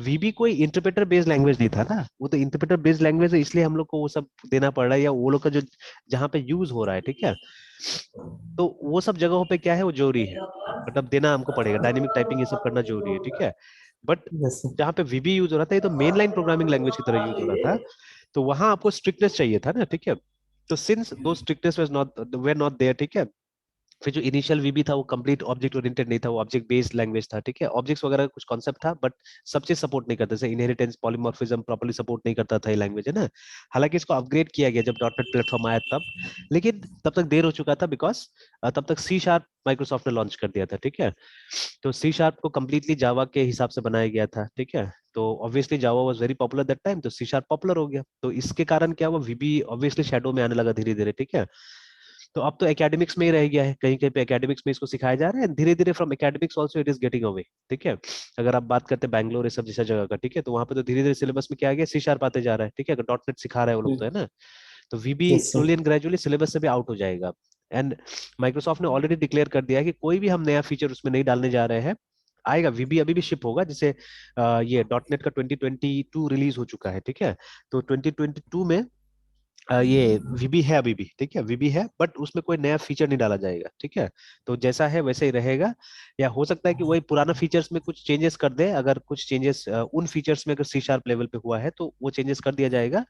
वीबी कोई इंटरप्रेटर बेस्ड लैंग्वेज नहीं था ना, वो तो इंटरप्रेटर बेस्ड लैंग्वेज है, इसलिए हम लोग को वो सब देना पड़ रहा है, या वो लोग का जो जहाँ पे यूज हो रहा है, ठीक है। तो वो सब जगहों पे क्या है, वो जरूरी है, मतलब देना हमको पड़ेगा, डायनेमिक टाइपिंग ये सब करना जरूरी है, ठीक है। But yes sir. जहाँ पे वीबी यूज हो रहा था, ये तो मेन लाइन प्रोग्रामिंग लैंग्वेज की तरह यूज हो रहा था, तो वहां आपको स्ट्रिक्टनेस चाहिए था ना, ठीक है। तो since the strictness was not were not there, ठीक है। फिर जो इनिशियल वीबी था वो कंप्लीट ऑब्जेक्ट ओरिएंटेड नहीं था, वो ऑब्जेक्ट बेस्ड लैंग्वेज था, ठीक है, ऑब्जेक्ट्स वगैरह का कुछ कॉन्सेप्ट था, बट सब चीज सपोर्ट नहीं करता, जैसे इनहेरिटेंस पॉलीमॉर्फिज्म प्रॉपर्ली सपोर्ट नहीं करता था ये लैंग्वेज, है ना। हालांकि इसको अपग्रेड किया गया जब डॉटनेट प्लेटफॉर्म आया तब, लेकिन तब तक देर हो चुका था, बिकॉज तब तक सी शार्प माइक्रोसॉफ्ट ने लॉन्च कर दिया था, ठीक है। तो सी शार्प को कंप्लीटली जावा के हिसाब से बनाया गया था, ठीक है। तो obviously Java was very popular that time, तो सी शार्प पॉपुलर हो गया, तो इसके कारण क्या हुआ, वीबी ऑब्वियसली शेडो में आने लगा धीरे धीरे, ठीक है। तो अब तो एकेडमिक्स में ही रह गया है, कहीं कहीं पे एकेडमिक्स में इसको सिखाया जा रहा है, धीरे धीरे from academics also it is getting away, ठीक है। अगर आप बात करते हैं बैंगलोर ये सब जैसा जगह का, ठीक है, तो वहां पे तो धीरे धीरे सिलेबस में क्या आ गया, सी शार्प आते जा रहा है, ठीक है, डॉट नेट सिखा रहा है वो लोग, तो है ना। तो VB yes sir. Slowly and gradually syllabus से भी आउट हो जाएगा। एंड माइक्रोसॉफ्ट ने ऑलरेडी डिक्लेयर कर दिया है कि कोई भी हम नया फीचर उसमें नहीं डालने जा रहे हैं। आएगा वीबी, अभी भी शिप होगा, जैसे ये डॉट नेट का 2022 रिलीज हो चुका है, ठीक है। तो 2022 में ये वीबी है अभी भी, ठीक है, वीबी है, बट उसमें कोई नया फीचर नहीं डाला जाएगा, ठीक है। तो जैसा है वैसे ही रहेगा, या हो सकता है कि वही पुराना फीचर्स में कुछ चेंजेस कर दे, अगर कुछ चेंजेस उन फीचर्स में अगर सी शार्प लेवल पे हुआ है तो वो चेंजेस कर दिया जाएगा,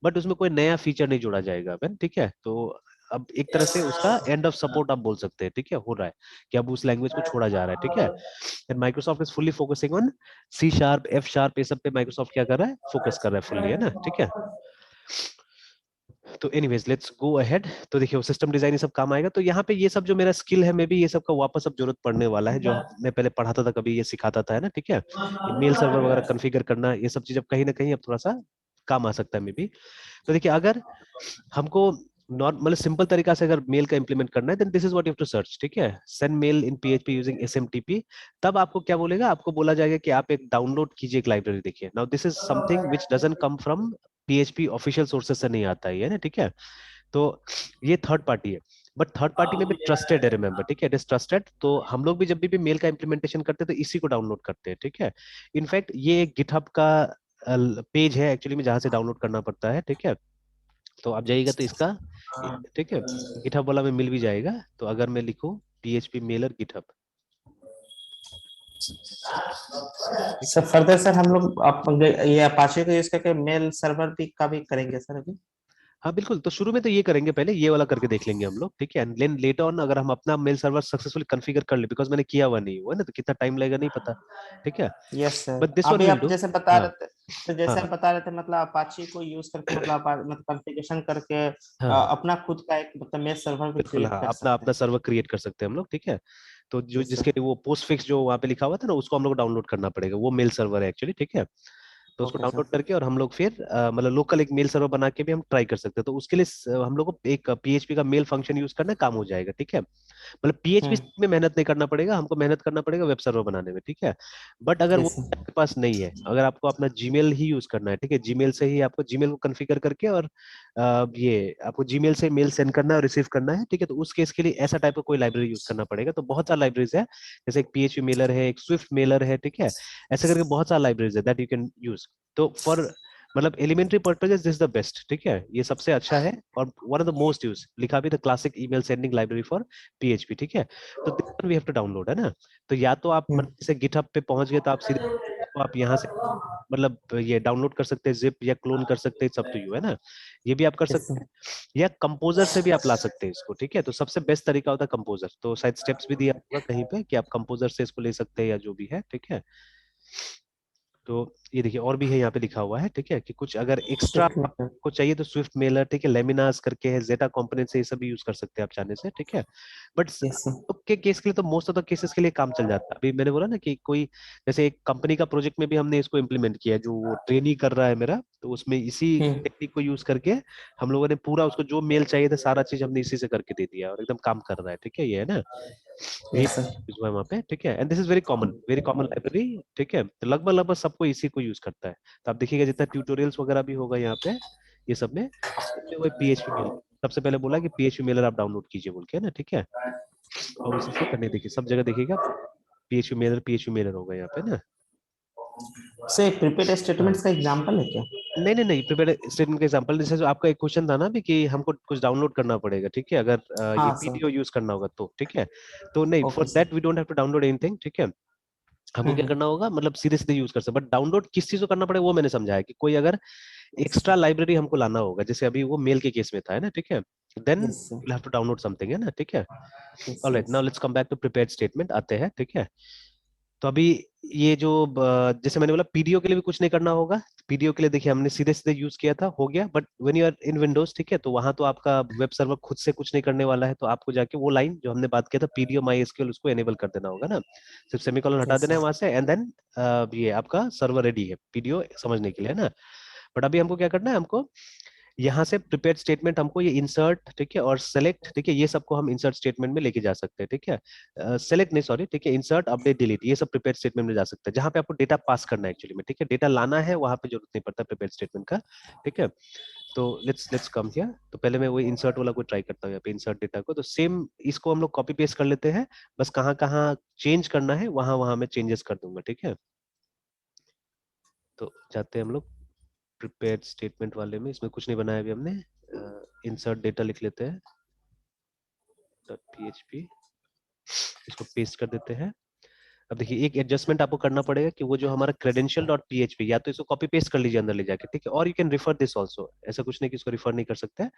बट उसमें कोई नया फीचर नहीं जोड़ा जाएगा बहन, ठीक है। तो अब एक तरह से उसका एंड ऑफ सपोर्ट आप बोल सकते हैं, ठीक है, हो रहा है कि अब उस लैंग्वेज को छोड़ा जा रहा है, ठीक है। And Microsoft is fully focusing on C sharp, F sharp, ये सब पे माइक्रोसॉफ्ट क्या कर रहा है, फोकस कर रहा है फुल्ली, है ना, ठीक है। तो एनीवेज लेट्स गो अहेड। तो देखिए वो सिस्टम डिजाइन ये सब काम आएगा, तो यहाँ पे ये सब जो मेरा स्किल है, मे भी ये सब का वापस अब जरूरत पड़ने वाला है, जो मैं पहले पढ़ाता था कभी, ये सिखाता था, है ना, ठीक है। ये मेल सर्वर वगैरह कॉन्फ़िगर करना, ये सब चीज अब कहीं ना कहीं अब थोड़ा सा काम आ सकता है मे बी। तो देखिए अगर हमको मतलब सिंपल तरीका से अगर मेल का इंप्लीमेंट करना है, then this is what you have to search, ठीक है, send mail in PHP using SMTP. तब आपको क्या बोलेगा, आपको बोला जाएगा कि आप एक डाउनलोड कीजिए एक लाइब्रेरी, देखिए now this is something which doesn't come from PHP official sources से नहीं आता है ना, ठीक है। तो ये थर्ड पार्टी है, बट थर्ड पार्टी में भी ट्रस्टेड है, रिमेंबर, ठीक है, इट इज ट्रस्टेड। तो हम लोग भी जब भी मेल का इंप्लीमेंटेशन करते हैं तो इसी को डाउनलोड करते हैं, ठीक है। इनफैक्ट ये एक गिटहब का पेज है एक्चुअली में, जहां से डाउनलोड करना पड़ता है, ठीक है। तो आप जाइएगा तो इसका, ठीक है, गिटहब वाला में मिल भी जाएगा। तो अगर मैं लिखूं पीएचपी मेलर गिटहब, ठीक सर है। फर्दर सर हम लोग आप ये अपाचे को यूज करके मेल सर्वर भी का भी करेंगे सर अभी। हाँ बिल्कुल, तो शुरू में तो ये करेंगे, पहले ये वाला करके देख लेंगे हम लोग, ठीक है। लेकिन लेटर ऑन अगर हम अपना मेल सर्वर सक्सेसफुली कॉन्फ़िगर कर ले, बिकॉज मैंने किया हुआ नहीं हुआ है ना, तो कितना टाइम लगेगा नहीं पता, ठीक है। Yes sir, but this one अभी विल आप डू। जैसे बता हाँ रहे थे, तो जैसे हाँ आप बता रहे थे मतलब अपाची को यूज करके मतलब मतलब कॉन्फ़िगरेशन करके हाँ अपना खुद का एक मतलब मेल सर्वर भी बिल्कुल, क्रिएट हाँ कर अपना सकते अपना हैं। सर्वर क्रिएट कर सकते हैं हम लोग, ठीक है। तो जो यस जिसके सर। लिए वो पोस्ट फिक्स जो वहाँ पे लिखा हुआ था ना, उसको हम लोग डाउनलोड करना पड़ेगा, वो मेल सर्वर है एक्चुअली, ठीक है। तो उसको ओके सर। डाउनलोड करके और हम लोग फिर मतलब लोकल एक मेल सर्वर बना के भी हम ट्राई कर सकते हैं। तो उसके लिए हम लोग को एक पीएचपी का मेल फंक्शन यूज करना, काम हो जाएगा, ठीक है। मतलब पीएचपी हम्म। में मेहनत नहीं करना पड़ेगा हमको, मेहनत करना पड़ेगा वेब सर्वर बनाने में, ठीक है। बट अगर वो यस सर। आपके पास नहीं है, अगर आपको अपना जीमेल ही यूज करना है, ठीक है, जीमेल से ही आपको जीमेल को कॉन्फ़िगर करके और ये आपको जीमेल से मेल सेंड करना है और रिसीव करना है, ठीक है। तो उस केस के लिए ऐसा टाइप का कोई लाइब्रेरी यूज करना पड़ेगा। तो बहुत सारा लाइब्रेरीज है, जैसे एक पीएचपी मेलर है, एक स्विफ्ट मेलर है, ठीक है। ऐसे करके बहुत सारा लाइब्रेरीज है दैट यू कैन यूज। तो फॉर मतलब elementary purposes this the best, ठीक है, ये सबसे अच्छा है। और one of the most use लिखा भी the classic email sending library for PHP, ठीक है। तो this one we have to download, है ना। तो या तो आप मतलब जैसे गिटहब पे पहुंच गए तो आप सीधे तो आप यहाँ से मतलब ये डाउनलोड कर सकते हैं, जिप या क्लोन कर सकते हैं, सब तो यू है ना, ये भी आप कर यस सकते सर। हैं। या कंपोजर से भी आप ला सकते हैं इसको, ठीक है। तो सबसे बेस्ट तरीका होता है कंपोजर, तो शायद स्टेप्स भी दिया होगा कहीं पे कि आप कंपोजर से इसको ले सकते हैं या जो भी है, ठीक है। तो ये देखिए और भी है यहाँ पे लिखा हुआ है, ठीक है, कि कुछ अगर एक्स्ट्रा स्विफ्ट में। आपको चाहिए तो स्विफ्ट मेलर, ठीक है, लेमिनास करके है, जेटा कंपोनेंट से ये सब भी यूज कर सकते हैं आप चाहने से, ठीक है। But yes sir. के केस के लिए तो मोस्ट ऑफ द केसेस के लिए काम चल जाता है। अभी मैंने बोला ना कि कोई जैसे एक कंपनी का प्रोजेक्ट में भी हमने इसको इम्प्लीमेंट किया है, जो वो ट्रेनी कर रहा है मेरा, तो उसमें इसी हम्म। टेक्निक को यूज करके हम लोगों ने पूरा उसको जो मेल चाहिए था सारा चीज हमने इसी से करके दे दिया और एकदम काम कर रहा है, ठीक है, ये है ना। ये यस सर। यूज हुआ है वहाँ पे, ठीक है। And this is very common library, ठीक है। तो लगभग लगभग सबको इसी को यूज करता है। तो आप देखिएगा जितना ट्यूटोरियल्स वगैरह भी होगा यहाँ पे ये सब में, वो पीएचपी मेल सबसे पहले बोला कि पीएचपी मेलर आप डाउनलोड कीजिए बोल के, है ना, ठीक है। और उसी से करने देखिए, सब जगह देखिएगा पीएचपी मेलर होगा यहाँ पे ना। सर प्रीपेड हाँ स्टेटमेंट्स का एग्जांपल है क्या? नहीं नहीं नहीं, प्रिपेयर स्टेटमेंट का एग्जांपल, जैसे जो आपका एक क्वेश्चन था ना अभी कि हमको कुछ डाउनलोड करना पड़ेगा, ठीक है, अगर ये हाँ सर। पीडीओ यूज करना होगा तो, ठीक है। तो नहीं, okay for sir. That we don't have to download anything, ठीक है। हमको क्या करना होगा, मतलब सीधे सीधे यूज कर सकते, बट डाउनलोड किस चीज को करना पड़ेगा वो मैंने समझाया कि कोई अगर यस एक्स्ट्रा लाइब्रेरी हमको लाना होगा, जैसे अभी वो मेल के केस में था, है ना, ठीक है, then yes sir. You have to download something, है ना, ठीक है। Yes alright, yes. Now let's come back to prepared statement आते हैं, ठीक है। तो अभी ये जो जैसे मैंने बोला पीडीओ के लिए भी कुछ नहीं करना होगा। पीडीओ के लिए देखिए हमने सीधे सीधे यूज किया था, हो गया। But when you are in Windows, ठीक है, तो वहां तो आपका वेब सर्वर खुद से कुछ नहीं करने वाला है, तो आपको जाके वो लाइन जो हमने बात किया था पीडीओ माई एसक्यूएल उसको एनेबल कर देना होगा ना, सिर्फ सेमीकोलन हटा यस देना है सर। वहां से, एंड देन ये आपका सर्वर रेडी है पीडीओ समझने के लिए, है ना। बट अभी हमको क्या करना है, हमको यहाँ से प्रिपेयर्ड स्टेटमेंट हमको ये इंसर्ट, ठीक है, और सेलेक्ट, ठीक है, ये सबको हम इंसर्ट स्टेटमेंट में लेके जा सकते हैं, ठीक है, सेलेक्ट नहीं, सॉरी, ठीक है, इंसर्ट, अपडेट, डिलीट, ये सब प्रिपेयर्ड स्टेटमेंट में जा सकते हैं, जहाँ पे आपको डेटा पास करना है एक्चुअली में, ठीक है, डेटा लाना है वहां पे जरूरत नहीं पड़ता प्रिपेयर्ड स्टेटमेंट का, ठीक है। तो लेट्स कम हियर, तो पहले मैं वही इंसर्ट वाला को ट्राई करता हूँ, यहाँ पे इंसर्ट डेटा को, तो सेम इसको हम लोग कॉपी पेस्ट कर लेते हैं, बस कहाँ कहाँ चेंज करना है वहां वहां मैं चेंजेस कर दूंगा, ठीक है। तो जाते हैं हम लोग प्रिपेयर्ड स्टेटमेंट वाले में, इसमें कुछ नहीं बनाया अभी हमने, इंसर्ट डेटा लिख लेते हैं, .php, इसको पेस्ट कर देते हैं। अब देखिए एक एडजस्टमेंट आपको करना पड़ेगा कि वो जो हमारा क्रेडेंशियल डॉट php, या तो इसको कॉपी पेस्ट कर लीजिए अंदर ले जाके, ठीक है, और you can refer this also, ऐसा कुछ नहीं कि इसको रिफर नहीं कर सकते हैं।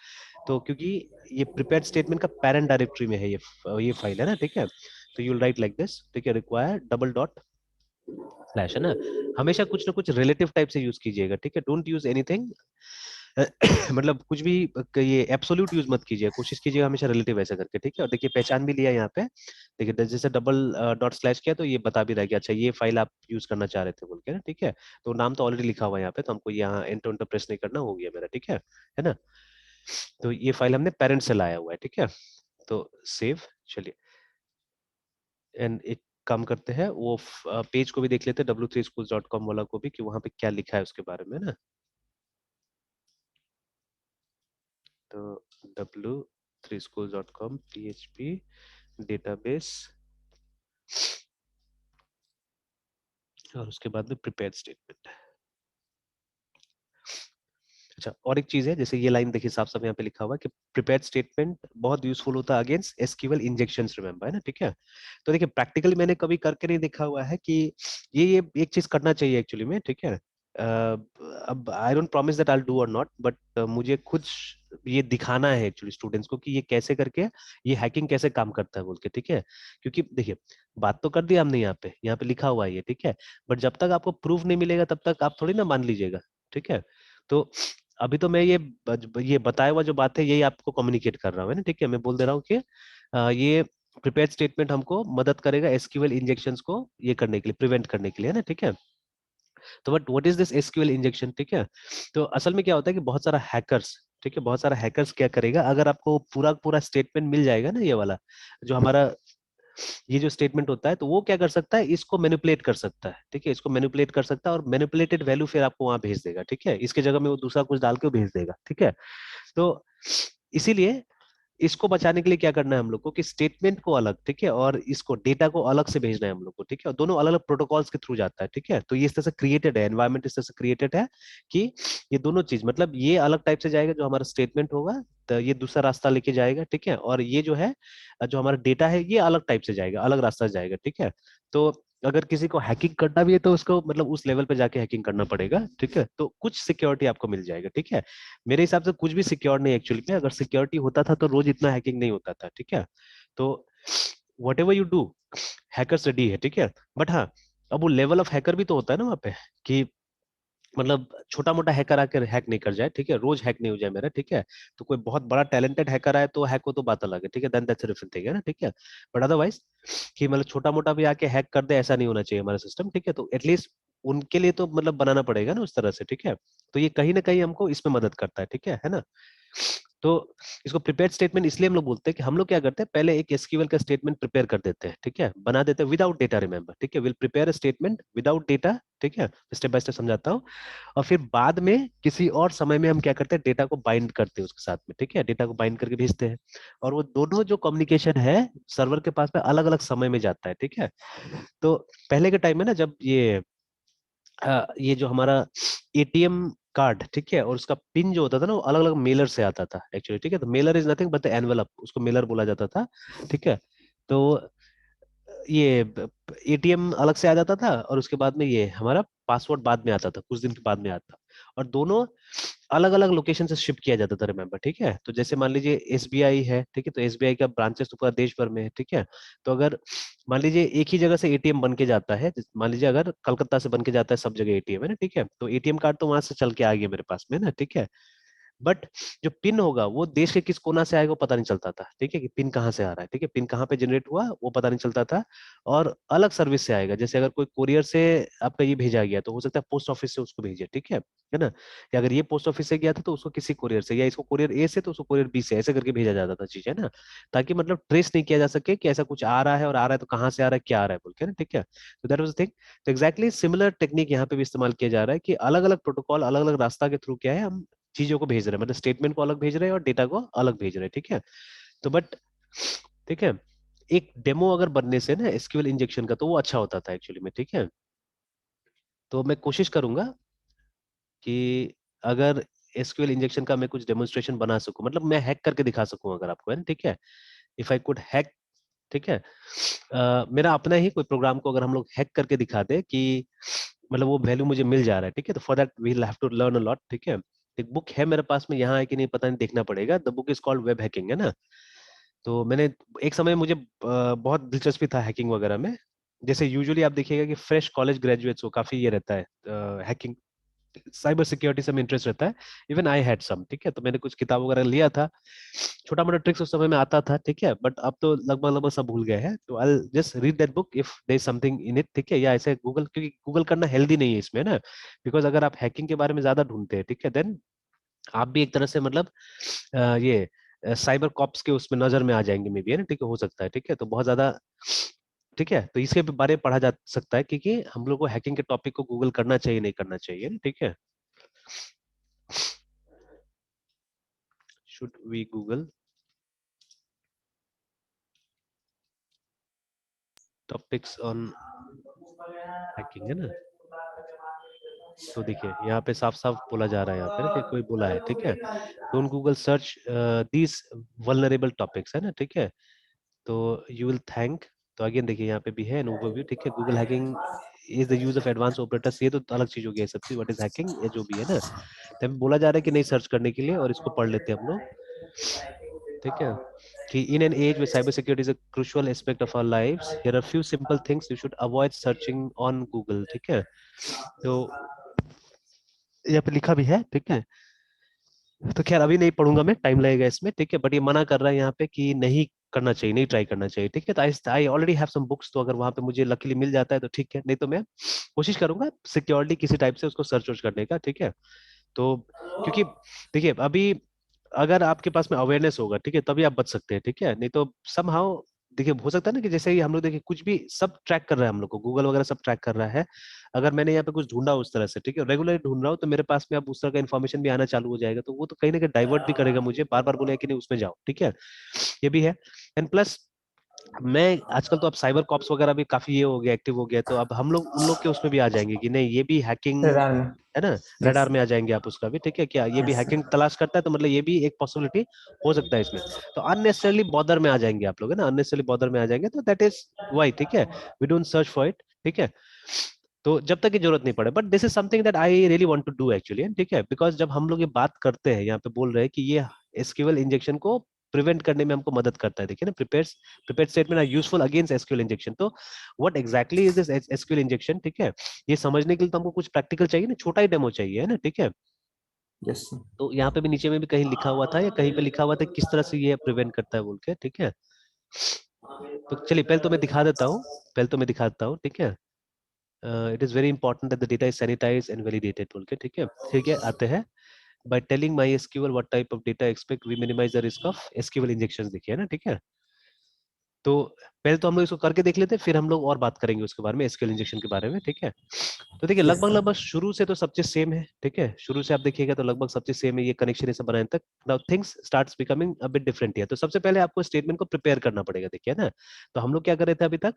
तो क्योंकि ये प्रिपेयर्ड स्टेटमेंट का पेरेंट डायरेक्टरी में है ये फाइल है ना, ठीक है, तो you will write like this, ठीक है, रिक्वायर डबल डॉट स्लैश, है ना, हमेशा कुछ ना कुछ रिलेटिव टाइप से यूज कीजिएगा, ठीक है, डोंट यूज एनीथिंग मतलब कुछ भी ये एब्सोल्यूट यूज मत कीजिए, कोशिश कीजिएगा हमेशा रिलेटिव ऐसे करके, ठीक है। और देखिए पहचान भी लिया यहाँ पे, देखिए जैसे डबल डॉट स्लैश किया तो ये बता भी रहा है कि अच्छा ये फाइल आप यूज करना चाह रहे थे बोल के ना, ठीक है। तो नाम तो ऑलरेडी लिखा हुआ है यहाँ पे, तो हमको यहाँ एंटर एंटर प्रेस नहीं करना, हो गया मेरा, ठीक है ना। तो ये फाइल हमने पेरेंट से लाया हुआ है, ठीक है, तो सेव, चलिए एंड एक काम करते हैं, वो पेज को भी देख लेते हैं w3schools.com वाला को भी, कि वहां पे क्या लिखा है उसके बारे में ना। तो w3schools.com php डेटाबेस, और उसके बाद में प्रिपेयर्ड स्टेटमेंट। अच्छा, और एक चीज है, जैसे ये लाइन देखिए साफ साफ यहाँ पे लिखा हुआ है कि प्रिपेयर्ड स्टेटमेंट बहुत यूजफुल होता है अगेंस्ट एसक्यूएल इंजेक्शंस, रिमेंबर, है ना, ठीक है। तो देखिए प्रैक्टिकली मैंने कभी करके नहीं देखा हुआ है कि ये एक चीज करना चाहिए एक्चुअली में, ठीक है। अब I don't promise that I will do और नॉट, बट मुझे खुद ये दिखाना है एक्चुअली स्टूडेंट्स को कि ये कैसे करके ये हैकिंग कैसे काम करता है बोल के, ठीक है। क्योंकि देखिए बात तो कर दिया हमने, यहाँ पे लिखा हुआ है ये, ठीक है, बट जब तक आपको प्रूफ नहीं मिलेगा तब तक आप थोड़ी ना मान लीजिएगा, ठीक है। तो अभी तो मैं ये बताया हुआ जो बात है यही आपको कम्युनिकेट कर रहा हूँ, है ना, ठीक है। मैं बोल दे रहा हूँ कि ये प्रिपेयर्ड स्टेटमेंट हमको मदद करेगा एसक्यूएल इंजेक्शंस को ये करने के लिए, प्रिवेंट करने के लिए, है ना, ठीक है। तो but what is this SQL injection, ठीक है। तो असल में क्या होता है कि बहुत सारा हैकर्स, ठीक है, बहुत सारा हैकर्स क्या करेगा, अगर आपको पूरा पूरा स्टेटमेंट मिल जाएगा ना, ये वाला जो हमारा ये जो स्टेटमेंट होता है, तो वो क्या कर सकता है, इसको मैनिपुलेट कर सकता है, ठीक है, इसको मैनिपुलेट कर सकता है और मैनिपुलेटेड वैल्यू फिर आपको वहां भेज देगा, ठीक है, इसके जगह में वो दूसरा कुछ डाल के भेज देगा, ठीक है। तो इसीलिए इसको बचाने के लिए क्या करना है हम लोग को कि स्टेटमेंट को अलग, ठीक है, और इसको डेटा को अलग से भेजना है हम लोग को, ठीक है, और दोनों अलग अलग प्रोटोकॉल्स के थ्रू जाता है, ठीक है। तो ये इस तरह से क्रिएटेड है, एनवायरनमेंट इस तरह से क्रिएटेड है कि ये दोनों चीज, मतलब ये अलग टाइप से जाएगा जो हमारा स्टेटमेंट होगा, तो ये दूसरा रास्ता लेके जाएगा, ठीक है, और ये जो है जो हमारा डेटा है ये अलग टाइप से जाएगा, अलग रास्ता से जाएगा, ठीक है। तो अगर किसी को हैकिंग करना भी है तो उसको मतलब उस लेवल पे जाके हैकिंग करना पड़ेगा, ठीक है, तो कुछ सिक्योरिटी आपको मिल जाएगा, ठीक है। मेरे हिसाब से कुछ भी सिक्योर नहीं एक्चुअली में, अगर सिक्योरिटी होता था तो रोज इतना हैकिंग नहीं होता था, ठीक है। तो what ever you do, hackers ready है, ठीक है। बट हाँ, अब वो लेवल ऑफ हैकर भी तो होता है ना वहाँ पे, कि मतलब छोटा मोटा हैकर आकर हैक नहीं कर जाए, ठीक है, रोज हैक नहीं हो जाए मेरा, ठीक है। तो कोई बहुत बड़ा टैलेंटेड हैकर आए तो हैक हो तो बात अलग है, ठीक है, then that's a different thing, है ना, ठीक है। बट अदरवाइज कि मतलब छोटा मोटा भी आके हैक कर दे, ऐसा नहीं होना चाहिए हमारा सिस्टम, ठीक है। तो एटलीस्ट उनके लिए तो मतलब बनाना पड़ेगा ना उस तरह से, ठीक है। तो ये कहीं ना कहीं हमको इसमें मदद करता है ना। तो इसको प्रिपेयर्ड स्टेटमेंट इसलिए हम लोग बोलते हैं कि हम लोग क्या करते हैं, पहले एक एसक्यूएल का स्टेटमेंट प्रिपेयर कर देते हैं, ठीक है, बना देते हैं विदाउट डेटा, रिमेंबर, ठीक है, will prepare a statement without data, ठीक है, स्टेप बाय स्टेप समझाता हूँ। और फिर बाद में किसी और समय में हम क्या करते हैं, डेटा को बाइंड करते हैं उसके साथ में, ठीक है, डेटा को बाइंड करके भेजते हैं। और वो दोनों जो कम्युनिकेशन है सर्वर के पास में अलग अलग समय में जाता है, ठीक है। तो पहले के टाइम में ना, जब ये जो हमारा एटीएम कार्ड, ठीक है, और उसका पिन जो होता था ना वो अलग अलग मेलर से आता था एक्चुअली, ठीक है। तो Mailer is nothing but the envelope, उसको मेलर बोला जाता था, ठीक है। तो ये एटीएम अलग से आ जाता था और उसके बाद में ये हमारा पासवर्ड बाद में आता था, कुछ दिन के बाद में आता, और दोनों अलग अलग लोकेशन से शिफ्ट किया जाता था, रिमेंबर, ठीक है। तो जैसे मान लीजिए एसबीआई है, ठीक है, तो एसबीआई का ब्रांचेस तो पूरा देश भर में है, ठीक है। तो अगर मान लीजिए एक ही जगह से एटीएम बन के जाता है, मान लीजिए अगर कलकत्ता से बन के जाता है सब जगह एटीएम, है ना, ठीक है, तो एटीएम कार्ड तो वहां से चल के आ गया मेरे पास में ना, ठीक है। बट जो पिन होगा वो देश के किस कोना से आएगा वो पता नहीं चलता था, ठीक है, कि पिन कहाँ से आ रहा है, ठीक है, पिन कहाँ पे जनरेट हुआ वो पता नहीं चलता था। और अलग सर्विस से आएगा, जैसे अगर कोई कोरियर से आपका ये भेजा गया तो हो सकता है पोस्ट ऑफिस से उसको भेजे, ठीक है ना, या अगर ये पोस्ट ऑफिस से गया था तो उसको किसी कोरियर से, या इसको कोरियर ए से तो उसको कोरियर बी से, ऐसे करके भेजा जाता था चीज, है ना, ताकि मतलब ट्रेस नहीं किया जा सके कि ऐसा कुछ आ रहा है और आ रहा है तो कहाँ से आ रहा है, क्या आ रहा है बोल के ना, ठीक है। तो दैट वाज द थिंग। तो एग्जैक्टली सिमिलर टेक्निक यहाँ पे भी इस्तेमाल किया जा रहा है कि अलग अलग प्रोटोकॉल अलग अलग रास्ता के थ्रू क्या है हम चीजों को भेज रहे हैं, मतलब स्टेटमेंट को अलग भेज रहे हैं और डेटा को अलग भेज रहे हैं, ठीक है। तो बट ठीक है, एक डेमो अगर बनने से ना एसक्यूएल इंजेक्शन का तो वो अच्छा होता था एक्चुअली में, ठीक है। तो मैं कोशिश करूंगा कि अगर एसक्यूएल इंजेक्शन का मैं कुछ डेमोन्स्ट्रेशन बना सकूं, मतलब मैं हैक करके दिखा सकूं अगर आपको, है ना, ठीक है, इफ आई कुड हैक, ठीक है, मेरा अपना ही कोई प्रोग्राम को अगर हम लोग हैक करके दिखा दे कि मतलब वो वैल्यू मुझे मिल जा रहा है, ठीक है, तो for that we will have to learn a lot, ठीक है। एक बुक है मेरे पास में, यहाँ है कि नहीं पता नहीं, देखना पड़ेगा। The book is called web hacking, है ना। तो मैंने एक समय मुझे बहुत दिलचस्पी था हैकिंग वगैरह में। जैसे यूजुअली आप देखिएगा कि फ्रेश कॉलेज ग्रेजुएट्स को काफी ये रहता है हैकिंग, साइबर सिक्योरिटी से में इंटरेस्ट रहता है। इवन आई हैड सम, ठीक है, तो मैंने कुछ किताब वगैरह लिया था, छोटा मोटा ट्रिक्स उस समय में आता था, ठीक है, बट अब तो लगभग लगभग सब भूल गए हैं। तो I just read that book if there is something in it, ठीक है, या ऐसे गूगल, क्योंकि गूगल करना हेल्दी नहीं है इसमें ना, बिकॉज अगर आप हैकिंग के बारे में ज्यादा ढूंढते हैं, ठीक है, देन आप भी एक तरह से मतलब ये साइबर कॉप्स के उसमें नजर में आ जाएंगे मे बी, है ना, ठीक है, हो सकता है, ठीक है, तो बहुत ज्यादा, ठीक है, तो इसके बारे में पढ़ा जा सकता है क्योंकि हम लोग को हैकिंग के टॉपिक को गूगल करना चाहिए नहीं करना चाहिए ना, ठीक है। Should we Google topics on hacking, है ना। तो देखिए यहाँ पे साफ साफ बोला जा रहा है, यहाँ पे ना कि कोई बोला है, ठीक है, don't Google search these vulnerable topics, है ना, ठीक है, तो यू विल थैंक। तो अगेन देखिए यहाँ पे भी है एन ओवरव्यू, ठीक है, Google hacking is the use of advance operators, ये तो अलग चीज हो गई है सब चीज, व्हाट इज हैकिंग ये जो भी है ना, तो बोला जा रहा है कि नहीं सर्च करने के लिए, और इसको पढ़ लेते हैं हम लोग, ठीक है, कि in an age with cyber security is a crucial aspect of our lives, here are few simple things you should avoid searching on Google, ठीक है। तो यहाँ पे लिखा भी है, ठीक है, तो खैर अभी नहीं पढ़ूंगा मैं, टाइम लगेगा इसमें, ठीक है, बट ये मना कर रहा है यहाँ पे कि नहीं करना चाहिए, नहीं ट्राई करना चाहिए, ठीक है। तो I already have some books, तो अगर वहां पे मुझे लकीली मिल जाता है तो ठीक है, नहीं तो मैं कोशिश करूंगा सिक्योरिटी किसी टाइप से उसको सर्च वर्च करने का, ठीक है। तो क्योंकि देखिए अभी अगर आपके पास में अवेयरनेस होगा, ठीक है, तभी आप बच सकते हैं, ठीक है, नहीं तो समहाउ देखिए हो सकता है ना कि जैसे ही हम लोग देखिए कुछ भी सब ट्रैक कर रहा है, हम लोग को गूगल वगैरह सब ट्रैक कर रहा है। अगर मैंने यहाँ पे कुछ ढूंढा उस तरह से, ठीक है, रेगुलरली ढूंढ रहा हूँ, तो मेरे पास में अब उस तरह का इन्फॉर्मेशन भी आना चालू हो जाएगा, तो वो तो कहीं ना कहीं डाइवर्ट भी करेगा मुझे, बार बार बोलेगा कि नहीं उसमें जाओ, ठीक है, ये भी है। एंड प्लस मैं आजकल तो अब साइबर कॉप्स वगैरह भी काफी ये हो गया, एक्टिव हो गया, तो अब हम लोग उन लोग के उसमें भी आ जाएंगे कि नहीं ये भी हैकिंग, रडार में। है ना, यस। रडार में आ जाएंगे आप उसका भी, ठीक है, क्या ये भी यस। हैकिंग तलाश करता है, तो मतलब ये भी एक पॉसिबिलिटी हो सकता है इसमें। तो अननेसेसरली बॉदर में आ जाएंगे आप लोग, है ना, अननेसेसरली बॉदर में आ जाएंगे, तो दैट इज वाई, ठीक है, we don't search for it, ठीक है। तो जब तक की जरूरत नहीं पड़े, but this is something that I really want to do actually, ठीक है, बिकॉज जब हम लोग ये बात करते हैं यहाँ पे बोल रहे हैं कि ये एसक्यूएल इंजेक्शन को प्रिवेंट करने में हमको मदद करता है, देखिए ना, prepare statement are useful against SQL injection. तो what exactly is this SQL injection, ठीक है, ये समझने के लिए तो हमको कुछ प्रैक्टिकल चाहिए ना, छोटा ही डेमो चाहिए, है ना, ठीक है। यस। तो यहाँ पे भी नीचे में भी कहीं लिखा हुआ था या कहीं पे लिखा हुआ था किस तरह से ये प्रिवेंट करता है बोल के, ठीक है। तो चलिए पहले तो मैं दिखा देता हूँ, पहले तो मैं दिखा देता हूँ, ठीक है। It is very important that the data is sanitised and validated बोल के, ठीक है, ठीक है, आते हैं। By telling MySQL what type of data expect, we minimize the risk of SQL injections, देखिए ना, ठीक है। तो पहले तो हम लोग इसको करके देख लेते हैं, फिर हम लोग और बात करेंगे उसके बारे में, एसक्यूएल इंजेक्शन के बारे में, ठीक है। तो देखिए यस लगभग सर। लगभग शुरू से तो सब चीज सेम है, ठीक है, शुरू से आप देखिएगा तो लगभग सब चीज सेम है, ये कनेक्शन ये सब बनाने तक। Now things starts becoming a bit different है। तो सबसे पहले आपको स्टेटमेंट को प्रिपेयर करना पड़ेगा, देखिए ना। तो हम लोग क्या कर रहे थे अभी तक,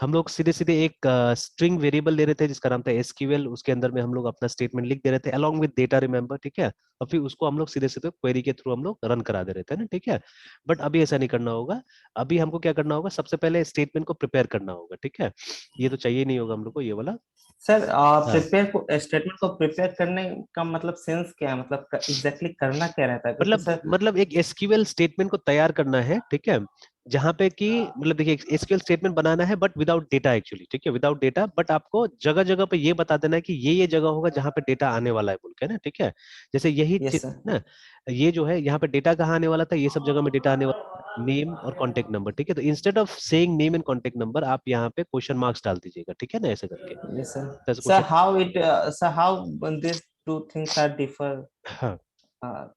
हम लोग सीधे सीधे एक स्ट्रिंग वेरिएबल ले रहे थे जिसका नाम था एसक्यूएल, उसके अंदर में हम लोग अपना स्टेटमेंट लिख दे रहे थे अलोंग विद डेटा, रिमेंबर, ठीक है, और फिर उसको हम लोग सीधे सीधे क्वेरी के थ्रू हम लोग रन करा दे रहे थे ना, ठीक है। बट अभी ऐसा नहीं करना होगा, अभी हमको क्या करना होगा, सबसे पहले स्टेटमेंट को प्रिपेयर करना होगा, ठीक है, ये तो चाहिए नहीं होगा हम लोग को ये वाला। सर हाँ प्रिपेयर को स्टेटमेंट को प्रिपेयर करने का मतलब सेंस क्या है, मतलब एग्जैक्टली करना क्या रहता है, क्योंकि मतलब सर। मतलब एक एसक्यूएल स्टेटमेंट को तैयार करना है, ठीक है, जहां पे कि मतलब देखिए एसक्यूएल स्टेटमेंट बनाना है बट विदाउट डेटा एक्चुअली, ठीक है, विदाउट डेटा, बट आपको जगह जगह पे ये बता देना है कि ये जगह होगा जहां पे डेटा आने वाला है बोल के ना, ठीक है। जैसे यही यस चीज सर। ना, ये जो है यहाँ पे डेटा कहाँ आने वाला था, ये सब जगह में डेटा आने वाला था, नेम और कॉन्टेक्ट नंबर, ठीक है। तो instead of saying name and contact number आप यहाँ पे क्वेश्चन मार्क्स डाल दीजिएगा, ठीक है ना, ऐसे करके। Yes sir. जैसे sir question, how it, sir how these two things are differ हाँ।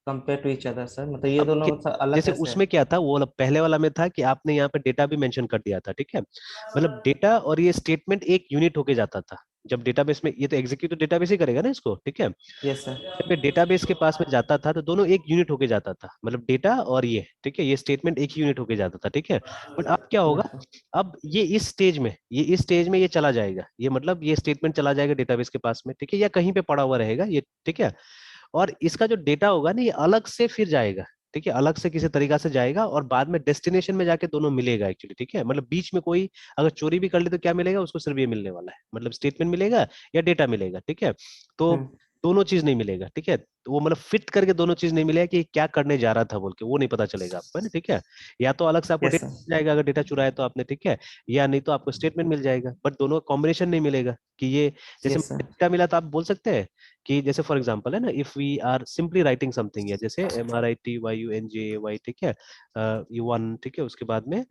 compared to each other sir, मतलब ये अब दोनों सर अलग जैसे कैसे है? उसमें क्या था, वो वाला पहले वाला में था कि आपने यहाँ पे डेटा भी मेंशन कर दिया था, ठीक है। मतलब डेटा और ये स्टेटमेंट एक यूनिट होके जाता था। जब डेटाबेस में, ये तो एग्जीक्यूटिव डेटाबेस ही करेगा ना इसको, ठीक है। Yes sir. जब ये डेटाबेस के पास में जाता था तो दोनों एक यूनिट होके जाता था, मतलब डेटा और ये, ठीक है, ये स्टेटमेंट एक ही यूनिट होके जाता था, ठीक है। बट अब क्या होगा, यस सर। अब ये इस स्टेज में, ये इस स्टेज में ये चला जाएगा, ये मतलब ये स्टेटमेंट चला जाएगा डेटाबेस के पास में, ठीक है, या कहीं पे पड़ा हुआ रहेगा ये, ठीक है। और इसका जो डेटा होगा ना, ये अलग से फिर जाएगा, ठीक है, अलग से किसी तरीका से जाएगा और बाद में डेस्टिनेशन में जाके दोनों मिलेगा एक्चुअली, ठीक है। मतलब बीच में कोई अगर चोरी भी कर ले तो क्या मिलेगा उसको, सिर्फ ये मिलने वाला है, मतलब स्टेटमेंट मिलेगा या डेटा मिलेगा, ठीक है। तो हम्म। दोनों चीज नहीं मिलेगा, ठीक है। तो वो मतलब फिट करके दोनों चीज नहीं मिलेगा कि क्या करने जा रहा था बोल के, वो नहीं पता चलेगा आपको, है ना, ठीक है। या तो अलग से आपको यस डेटा सर। मिल जाएगा अगर डेटा चुराया तो आपने, ठीक है, या नहीं तो आपको स्टेटमेंट मिल जाएगा, बट दोनों कॉम्बिनेशन नहीं मिलेगा कि ये, जैसे यस सर। डेटा मिला तो आप बोल सकते हैं कि जैसे फॉर एग्जांपल है ना, if we are simply writing something, या जैसे MRITYUNJAY, ठीक है, ये वन, ठीक है, उसके बाद में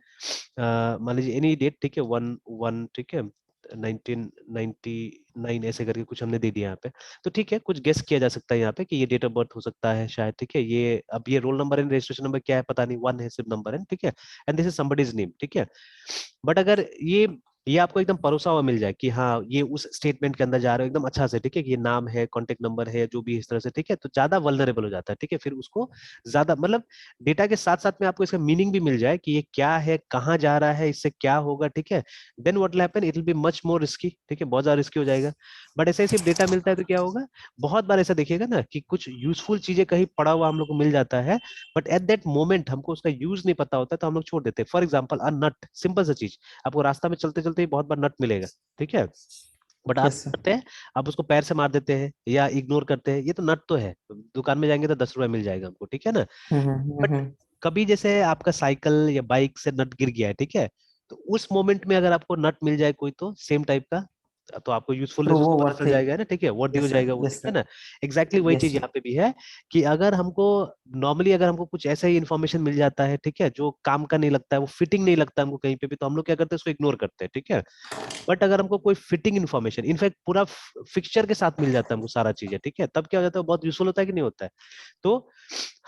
मान लीजिए एनी डेट, ठीक है, 1/1, ठीक है, 1999 ऐसे करके कुछ हमने दे दिया यहाँ पे। तो ठीक है, कुछ गेस किया जा सकता है यहाँ पे कि ये डेट ऑफ बर्थ हो सकता है शायद, ठीक है। ये अब ये roll number and registration number क्या है पता नहीं, वन है सिर्फ नंबर है, ठीक है, and this is somebody's name, ठीक है। बट अगर ये आपको एकदम परोसा हुआ मिल जाए कि हाँ ये उस स्टेटमेंट के अंदर जा रहे हो एकदम अच्छा से, ठीक है, कि ये नाम है, कॉन्टेक्ट नंबर है, जो भी इस तरह से, ठीक है, तो ज्यादा वल्नरेबल हो जाता है, ठीक है। फिर उसको ज्यादा मतलब डेटा के साथ साथ में आपको इसका मीनिंग भी मिल जाए कि ये क्या है, कहाँ जा रहा है, इससे क्या होगा, ठीक है, then what will happen, it will be much more risky, ठीक है, बहुत ज्यादा रिस्की हो जाएगा। बट ऐसे ही सिर्फ डेटा मिलता है तो क्या होगा, बहुत बार ऐसा देखिएगा ना कि कुछ यूजफुल चीजें कहीं पड़ा हुआ हम लोग को मिल जाता है, बट एट दैट मोमेंट हमको उसका यूज नहीं पता होता है तो हम लोग छोड़ देते हैं। For example a nut, simple सा चीज, आपको रास्ता में चलते चलते ही बहुत बार नट मिलेगा, ठीक है, बट आप यस क्या सर। करते हैं, आप उसको पैर से मार देते हैं या इग्नोर करते हैं, ये तो नट तो है, दुकान में जाएंगे तो 10 रुपए मिल जाएगा हमको, ठीक है ना। बट हम्म। कभी जैसे आपका साइकिल या बाइक से नट गिर गया है, ठीक है, तो उस मोमेंट में अगर आपको नट मिल जाए कोई तो सेम टाइप का, तो आपको तो यूजफुलनेस वो उसका पता चल वर्थ इट। जाएगा ना, ठीक है, वर्थ ड्यू हो यस सर। जाएगा वो, यस ठीक है सर। ना। एग्जैक्टली वही यस चीज सर। यहाँ पे भी है कि अगर हमको नॉर्मली अगर हमको कुछ ऐसा ही इन्फॉर्मेशन मिल जाता है, ठीक है, जो काम का नहीं लगता है, वो फिटिंग नहीं लगता हमको कहीं पे भी, तो हम लोग क्या करते हैं, उसको इग्नोर करते हैं, ठीक है। बट अगर हमको कोई फिटिंग इन्फॉर्मेशन, इनफैक्ट पूरा फिक्सचर के साथ मिल जाता है हमको सारा चीजें, ठीक है, तब क्या हो जाता है, बहुत यूजफुल होता है कि नहीं होता है। तो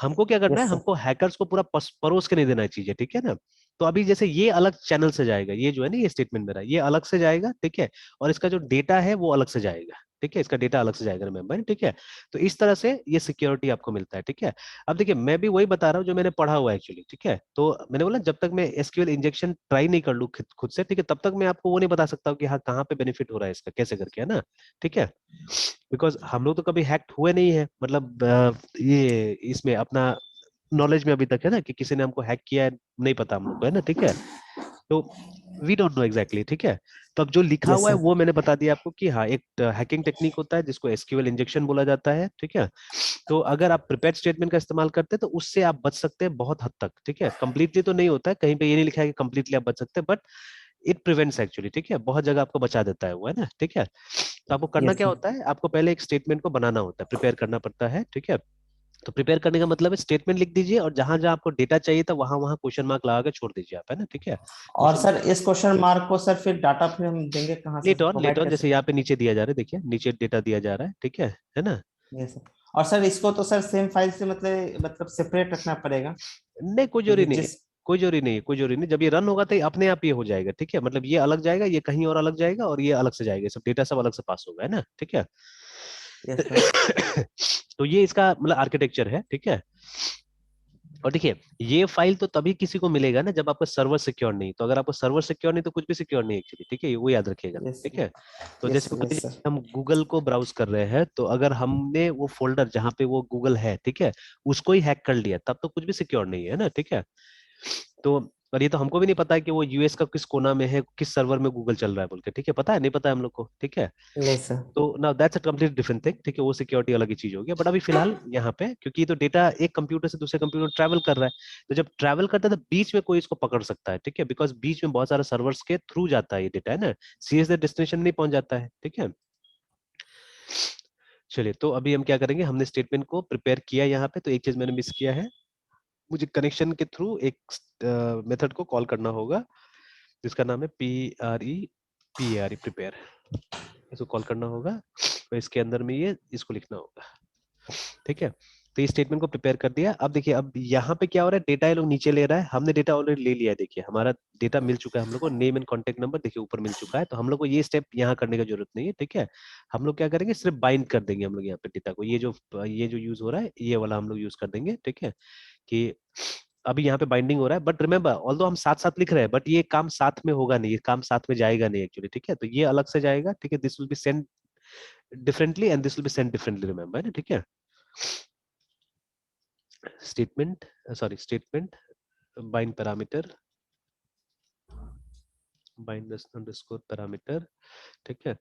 हमको क्या करना है, यस सर। हमको हैकर्स को पूरा परोस के नहीं देना है चीजें, ठीक है ना। तो अभी जैसे ये अलग चैनल से जाएगा, ये जो है ना, ये स्टेटमेंट मेरा ये अलग से जाएगा, ठीक है, और इसका जो डेटा है वो अलग से जाएगा, ठीक है, इसका डेटा अलग से जाएगा, रिमेम्बर, ठीक है। तो इस तरह से ये सिक्योरिटी आपको मिलता है, ठीक है। अब देखिए मैं भी वही बता रहा हूँ जो मैंने पढ़ा हुआ है एक्चुअली, ठीक है। तो मैंने बोला जब तक मैं एसक्यूएल इंजेक्शन ट्राई नहीं कर लूँ खुद से, ठीक है, तब तक मैं आपको वो नहीं बता सकता हूँ कि हाँ कहाँ पे बेनिफिट हो रहा है इसका, कैसे करके, है ना, ठीक है। बिकॉज हम लोग तो कभी हैक्ड हुए नहीं है, मतलब ये इसमें अपना नॉलेज में अभी तक है ना कि किसी ने हमको हैक किया है, नहीं पता हम लोग को, है ना, ठीक है। तो वी डोंट नो एग्जैक्टली, ठीक है। तो अब जो लिखा यस हुआ है सर। वो मैंने बता दिया आपको कि हाँ एक हैकिंग टेक्निक होता है जिसको एसक्यूएल इंजेक्शन बोला जाता है, ठीक है। तो अगर आप प्रिपेयर्ड स्टेटमेंट का इस्तेमाल करते हैं तो उससे आप बच सकते हैं बहुत हद तक, ठीक है। कंप्लीटली तो नहीं होता है, कहीं पे ये नहीं लिखा है कि कंप्लीटली आप बच सकते हैं, बट इट प्रिवेंट्स एक्चुअली, ठीक है, बहुत जगह आपको बचा देता है वो, है ना, ठीक है। तो आपको करना यस क्या सर। होता है, आपको पहले एक स्टेटमेंट को बनाना होता है, प्रिपेयर करना पड़ता है, ठीक है। तो प्रिपेयर करने का मतलब है स्टेटमेंट लिख दीजिए और जहां जहां आपको डेटा चाहिए था वहां वहां क्वेश्चन मार्क लगा के छोड़ दीजिए आप, है ना, ठीक है, और क्वेश्चन। सर इस क्वेश्चन मार्क को सर फिर डाटा फिर हम देंगे कहाँ से, लेट प्रोवाइड ऑन कैसे जैसे यहाँ करें? पे नीचे दिया जा रहा है, देखिए नीचे डेटा दिया जा रहा है, ठीक है ना। Yes sir. और सर इसको तो सर सेम फाइल से मतलब सेपरेट रखना पड़ेगा, नहीं कोई जरूरी क्योंकि नहीं है, जिस। कोई जरूरी नहीं है, कोई जरूरी नहीं, जब ये रन होगा तो ये अपने आप ये हो जाएगा, ठीक है, मतलब ये अलग जाएगा, ये कहीं और अलग जाएगा और ये अलग से जाएगा, सब डेटा सब अलग से पास होगा, है ना, ठीक है। Yes sir. तो ये इसका मतलब आर्किटेक्चर है, ठीक है। और देखिए ये फाइल तो तभी किसी को मिलेगा ना जब आपका सर्वर सिक्योर नहीं, तो अगर आपका सर्वर सिक्योर नहीं तो कुछ भी सिक्योर नहीं एक्चुअली, ठीक है, वो याद रखिएगा, यस ठीक है। तो यस जैसे मान यस लीजिए सर। हम गूगल को ब्राउज कर रहे हैं, तो अगर हमने वो फोल्डर जहाँ पे वो गूगल है, ठीक है, उसको ही हैक कर लिया तब तो कुछ भी सिक्योर नहीं है ना, ठीक है। तो और ये तो हमको भी नहीं पता है कि वो यूएस का किस कोना में है, किस सर्वर में गूगल चल रहा है बोल के, ठीक है, पता है नहीं पता है हम लोग को, ठीक है। नहीं सर। तो now that's a complete different thing, ठीक है, वो सिक्योरिटी अलग ही चीज हो गया। बट अभी फिलहाल यहाँ पे क्योंकि ये तो डेटा एक कंप्यूटर से दूसरे कंप्यूटर ट्रैवल कर रहा है, तो जब ट्रैवल करता है तो बीच में कोई इसको पकड़ सकता है, ठीक है, बिकॉज बीच में बहुत सारे सर्वर्स के थ्रू जाता है ये डेटा, है ना, सीधे डेस्टिनेशन नहीं पहुंच जाता है, ठीक है। चलिए, तो अभी हम क्या करेंगे, हमने स्टेटमेंट को प्रिपेयर किया यहाँ पे, तो एक चीज मैंने मिस किया है, मुझे कनेक्शन के थ्रू एक मेथड को कॉल करना होगा जिसका नाम है PRE प्रिपेयर, इसको कॉल करना होगा, और इसके अंदर में ये इसको लिखना होगा, ठीक है। तो ये स्टेटमेंट को प्रिपेयर कर दिया। अब देखिए, अब यहाँ पे क्या हो रहा है, डेटा ये लोग नीचे ले रहा है, हमने डेटा ऑलरेडी ले लिया है, देखिए हमारा डेटा मिल चुका है हम लोग को, नेम एंड कॉन्टेक्ट नंबर देखिए ऊपर मिल चुका है, तो हम लोग को ये स्टेप यहाँ करने की जरूरत नहीं है, ठीक है। हम लोग क्या करेंगे, सिर्फ बाइंड कर देंगे हम लोग यहाँ पे डेटा को, ये जो यूज हो रहा है ये वाला हम लोग यूज कर देंगे, ठीक है, कि अभी यहाँ पे बाइंडिंग हो रहा है। बट रिमेंबर, ऑल्दो हम साथ साथ लिख रहे हैं, बट ये काम साथ में होगा नहीं, ये काम साथ में जाएगा नहीं एक्चुअली, ठीक है, तो ये अलग से जाएगा, ठीक है, this will be send differently and this will be send differently, remember, ठीक है। Statement bind parameter bind underscore parameter, ठीक है।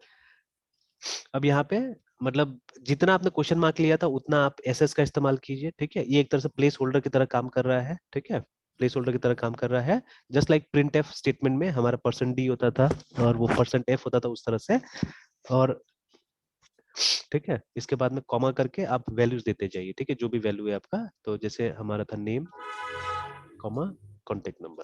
अब यहाँ पे मतलब जितना आपने क्वेश्चन मार्क लिया था उतना आप एसएस का इस्तेमाल कीजिए, ठीक है, ये एक तरह से प्लेस होल्डर की तरह काम कर रहा है, ठीक है, प्लेस होल्डर की तरह काम कर रहा है, just like print F statement में हमारा %d होता था और वो %f होता था उस तरह से, और ठीक है, इसके बाद में कॉमा करके आप वैल्यूज देते जाइए, ठीक है, जो भी वैल्यू है आपका, तो जैसे हमारा था नेम कॉमा कॉन्टेक्ट नंबर,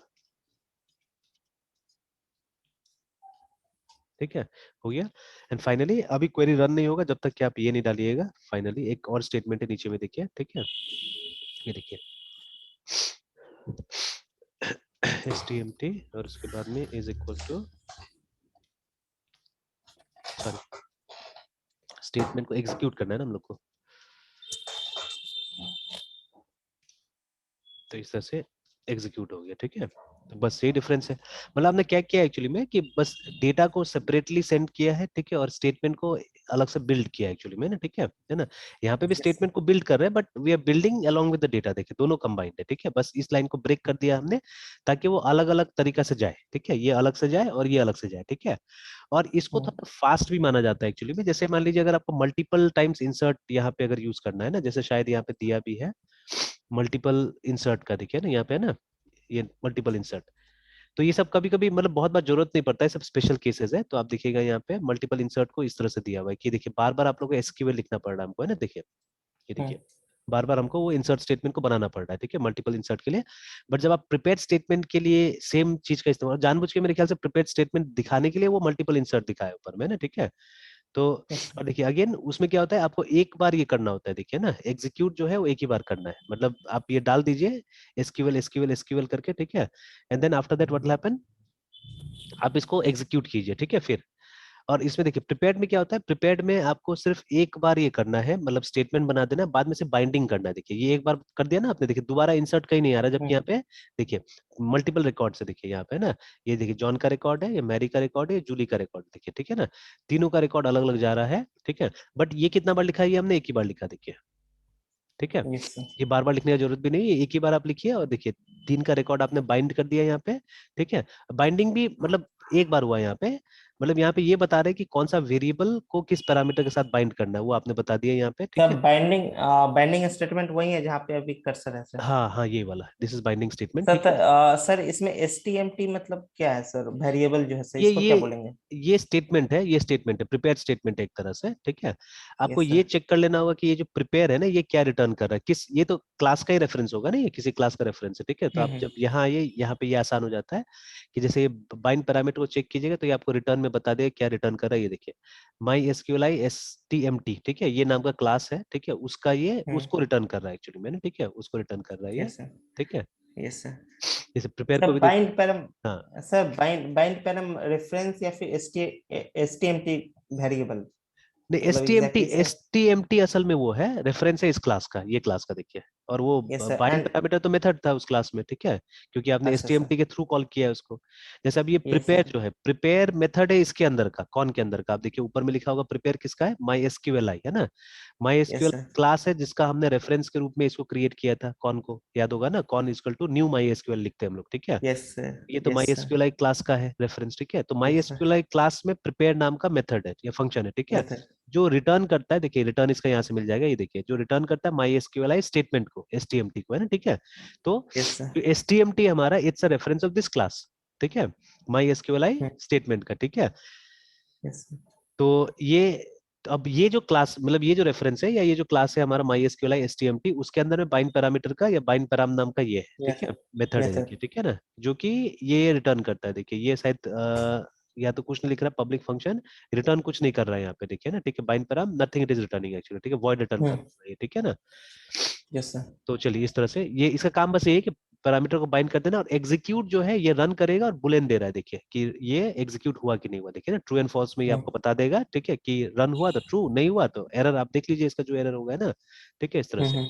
ठीक है, हो गया। एंड फाइनली अभी क्वेरी रन नहीं होगा जब तक कि आप ये नहीं डालिएगा, फाइनली एक और स्टेटमेंट है नीचे में, देखिए, ठीक है, ये देखिए stmt और उसके बाद में is equal to, sorry, statement को एग्जीक्यूट करना है ना हम लोग को, तो इस तरह से एग्जीक्यूट हो गया, ठीक है। तो बस यही डिफरेंस है, मतलब आपने क्या किया एक्चुअली में कि बस डेटा को सेपरेटली सेंड किया है, ठीक है, और स्टेटमेंट को अलग से बिल्ड किया एक्चुअली में ना, ठीक है ना। यहाँ पे भी यस सर। स्टेटमेंट को बिल्ड कर रहे हैं, but we are building along with the data, देखिए दोनों कंबाइंड है, ठीक है, बस इस लाइन को ब्रेक कर दिया हमने ताकि वो अलग अलग तरीका से जाए, ठीक है, ये अलग से जाए और ये अलग से जाए, ठीक है। और इसको थोड़ा फास्ट भी माना जाता है एक्चुअली में, जैसे मान लीजिए अगर आपको मल्टीपल टाइम्स इंसर्ट यहाँ पे अगर यूज करना है ना, जैसे शायद यहाँ पे दिया भी है मल्टीपल इंसर्ट का, देखिए ना यहाँ पे है ना, ये मल्टीपल इंसर्ट, तो ये सब कभी कभी मतलब बहुत बार जरूरत नहीं पड़ता है, सब स्पेशल केसेस है। तो आप देखिएगा यहाँ पे मल्टीपल इंसर्ट को इस तरह से दिया हुआ है कि देखिए बार बार आप लोग को एसक्यूएल लिखना पड़ रहा है हमको, है ना, देखिए ये देखिए बार बार हमको वो इंसर्ट स्टेटमेंट को बनाना पड़ रहा है, ठीक है, मल्टीपल इंसर्ट के लिए। बट जब आप प्रिपेयर्ड स्टेटमेंट के लिए सेम चीज का इस्तेमाल जानबूझ के मेरे ख्याल से प्रिपेयर्ड स्टेटमेंट दिखाने के लिए वो मल्टीपल इंसर्ट दिखाया ऊपर में ना, ठीक है। तो यस और देखिए अगेन उसमें क्या होता है, आपको एक बार ये करना होता है, देखिए ना, एग्जीक्यूट जो है वो एक ही बार करना है, मतलब आप ये डाल दीजिए एसक्यूएल एसक्यूएल एसक्यूएल करके, ठीक है, and then after that what will happen, आप इसको एग्जीक्यूट कीजिए, ठीक है, फिर। और इसमें देखिए प्रिपेयर्ड में क्या होता है, प्रिपेयर्ड में आपको सिर्फ एक बार ये करना है, मतलब स्टेटमेंट बना देना है, बाद में से बाइंडिंग करना है, देखिए ये एक बार कर दिया ना आपने, देखिए दोबारा इंसर्ट कहीं नहीं आ रहा, जबकि यहाँ पे देखिए मल्टीपल रिकॉर्ड से, देखिए यहाँ पे ना, ये देखिए जॉन का रिकॉर्ड है, ये मैरी का रिकॉर्ड है, जूली का रिकॉर्ड, देखिए, ठीक है ना, तीनों का रिकॉर्ड अलग अलग जा रहा है, ठीक है। बट ये कितना बार लिखा है, ये हमने एक ही बार लिखा, देखिए, ठीक है, यस सर। ये बार बार लिखने की जरूरत भी नहीं है, एक ही बार आप लिखिए, और देखिए 3 का रिकॉर्ड आपने बाइंड कर दिया यहाँ पे, ठीक है। बाइंडिंग भी मतलब एक बार हुआ यहाँ पे, मतलब यहाँ पे ये बता रहे हैं कि कौन सा वेरिएबल को किस पैरामीटर के साथ बाइंड करना है, वो आपने बता दिया यहाँ पे, ठीक सर है। बाइंडिंग बाइंडिंग स्टेटमेंट वही है जहाँ पे अभी कर्सर है सर। हाँ हाँ, ये वाला this is binding statement, sir ठीक है। सर इसमें STMT मतलब क्या है सर, वेरिएबल जो है सर ये इसको क्या ये बोलेंगे? ये स्टेटमेंट है, ये स्टेटमेंट है, प्रिपेयर स्टेटमेंट है एक तरह से, ठीक है। आपको यस ये सर। चेक कर लेना होगा कि ये जो प्रिपेयर है ना, ये क्या रिटर्न कर रहा है, किस, ये तो क्लास का ही रेफरेंस होगा ना, ये किसी क्लास का रेफरेंस है, ठीक है। तो आप जब यहाँ आइए, यहाँ पे ये आसान हो जाता है कि जैसे ये बाइंड पैरामीटर को चेक कीजिएगा तो ये आपको रिटर्न में बता देगा क्या रिटर्न कर रहा है, ये देखिए माई एसक्यूएलआई STMT, ठीक है, ये नाम का क्लास है, ठीक है, उसका ये उसको रिटर्न कर रहा है एक्चुअली में ना, ठीक है, उसको रिटर्न कर रहा है ये, यस सर। ठीक है। Yes sir. जैसे प्रिपेयर सर को भी देख, बाइंड पैरम, हाँ, sir bind bind param reference या फिर STMT वेरिएबल, नहीं, मतलब S T M T exactly yes sir. T M T असल में वो है रेफरेंस है इस क्लास का, ये क्लास का देखिए, और वो yes sir bind and parameter तो मेथड था उस क्लास में, ठीक है, क्योंकि आपने अच्छा सर एसटीएमटी के थ्रू कॉल किया है उसको। जैसे अब ये यस प्रिपेयर सर जो है, प्रिपेयर मेथड है इसके अंदर का, कौन के अंदर का, आप देखिए ऊपर में लिखा होगा प्रिपेयर किसका है, माई एसक्यूएल है ना। माई यस एसक्यूएल सर क्लास है जिसका हमने रेफरेंस के रूप में इसको क्रिएट किया था, कौन को याद होगा ना, कौन equal to new my SQL लिखते हैं हम लोग, ठीक है। यस सर ये तो माई यस सर एसक्यूएल क्लास का है रेफरेंस, ठीक है। तो माई यस सर एसक्यूएल क्लास में प्रिपेयर नाम का मेथड है या फंक्शन है, ठीक है, मेथड जो रिटर्न करता है, देखिए रिटर्न इसका यहाँ से मिल जाएगा, ये देखिए जो रिटर्न करता है माई एसक्यूएल स्टेटमेंट को, एसटीएमटी को, है ना, ठीक है। तो यस सर एसटीएमटी हमारा it's a reference of this class, ठीक है, माई एसक्यूएल स्टेटमेंट का, ठीक है। यस सर तो ये, तो अब ये जो क्लास, मतलब ये जो रेफरेंस है या ये जो क्लास है हमारा माई एसक्यूएल एसटीएमटी, उसके अंदर में बाइंड पैरामीटर का या बाइंड पैराम नाम का ये है, ठीक है, मेथड है, मेथड देखिए, ठीक है ना, जो कि ये रिटर्न करता है, देखिए ये शायद या तो कुछ नहीं लिख रहा, पब्लिक फंक्शन रिटर्न कुछ नहीं कर रहा है यहाँ पे, देखिए ना, ठीक है, bind params nothing it is returning actually, ठीक है, वॉइड रिटर्न कर रहा है ये, ठीक है ना। यस सर तो चलिए इस तरह से ये इसका काम बस ये है कि पैरामीटर को बाइंड कर देना, और एग्जीक्यूट जो है ये रन करेगा और बुलेन दे रहा है, देखिए कि ये एग्जीक्यूट हुआ कि नहीं हुआ, देखिए ना, ट्रू एंड फॉल्स में ये आपको बता देगा, ठीक है, कि रन हुआ तो ट्रू, नहीं हुआ तो एरर, आप देख लीजिए इसका जो एरर होगा ना, ठीक है, इस तरह से।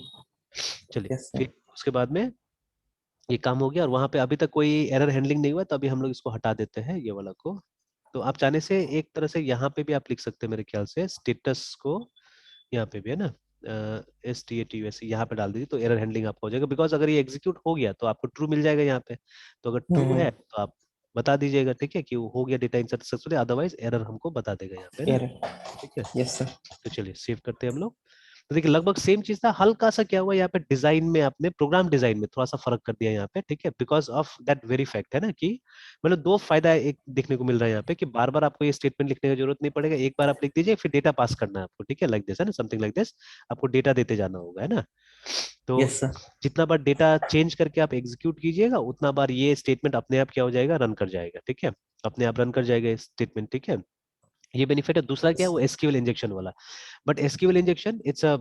चलिए यस सर फिर उसके बाद में ये काम हो गया, और वहां पे अभी तक कोई एरर हैंडलिंग नहीं हुआ, तो अभी हम लोग इसको हटा देते हैं ये वाला को। तो आप चाहने से एक तरह से यहाँ पे भी आप लिख सकते हैं मेरे ख्याल से, स्टेटस को यहाँ पे भी है ना, एस टी ए टी वैसे यहाँ पे डाल दीजिए, तो एरर हैंडलिंग आपको हो जाएगा, बिकॉज अगर ये एग्जीक्यूट हो गया तो आपको ट्रू मिल जाएगा यहाँ पे, तो अगर ट्रू है तो आप बता दीजिएगा, ठीक है, कि वो हो गया data insert successfully, otherwise error हमको बता देगा यहाँ पे ना, एरर ठीक है। यस सर तो चलिए सेव करते हैं हम लोग। तो देखिए लगभग सेम चीज था, हल्का सा क्या हुआ यहाँ पे डिजाइन में, आपने प्रोग्राम डिजाइन में थोड़ा सा फर्क कर दिया यहाँ पे, ठीक है, because of that very fact, है ना, कि मतलब दो फायदा एक देखने को मिल रहा है यहाँ पे, कि बार बार आपको ये स्टेटमेंट लिखने की जरूरत नहीं पड़ेगा, एक बार आप लिख दीजिए, फिर डेटा पास करना है आपको, ठीक है, लाइक दिस, है ना, समथिंग लाइक दिस, आपको डेटा देते जाना होगा, है ना। तो यस सर जितना बार डेटा चेंज करके आप एग्जीक्यूट कीजिएगा, उतना बार ये स्टेटमेंट अपने आप क्या हो जाएगा, रन कर जाएगा, ठीक है, अपने आप रन कर जाएगा स्टेटमेंट, ठीक है। ये बेनिफिट है। दूसरा क्या है, वो एसक्यूएल इंजेक्शन वाला, but SQL injection it's a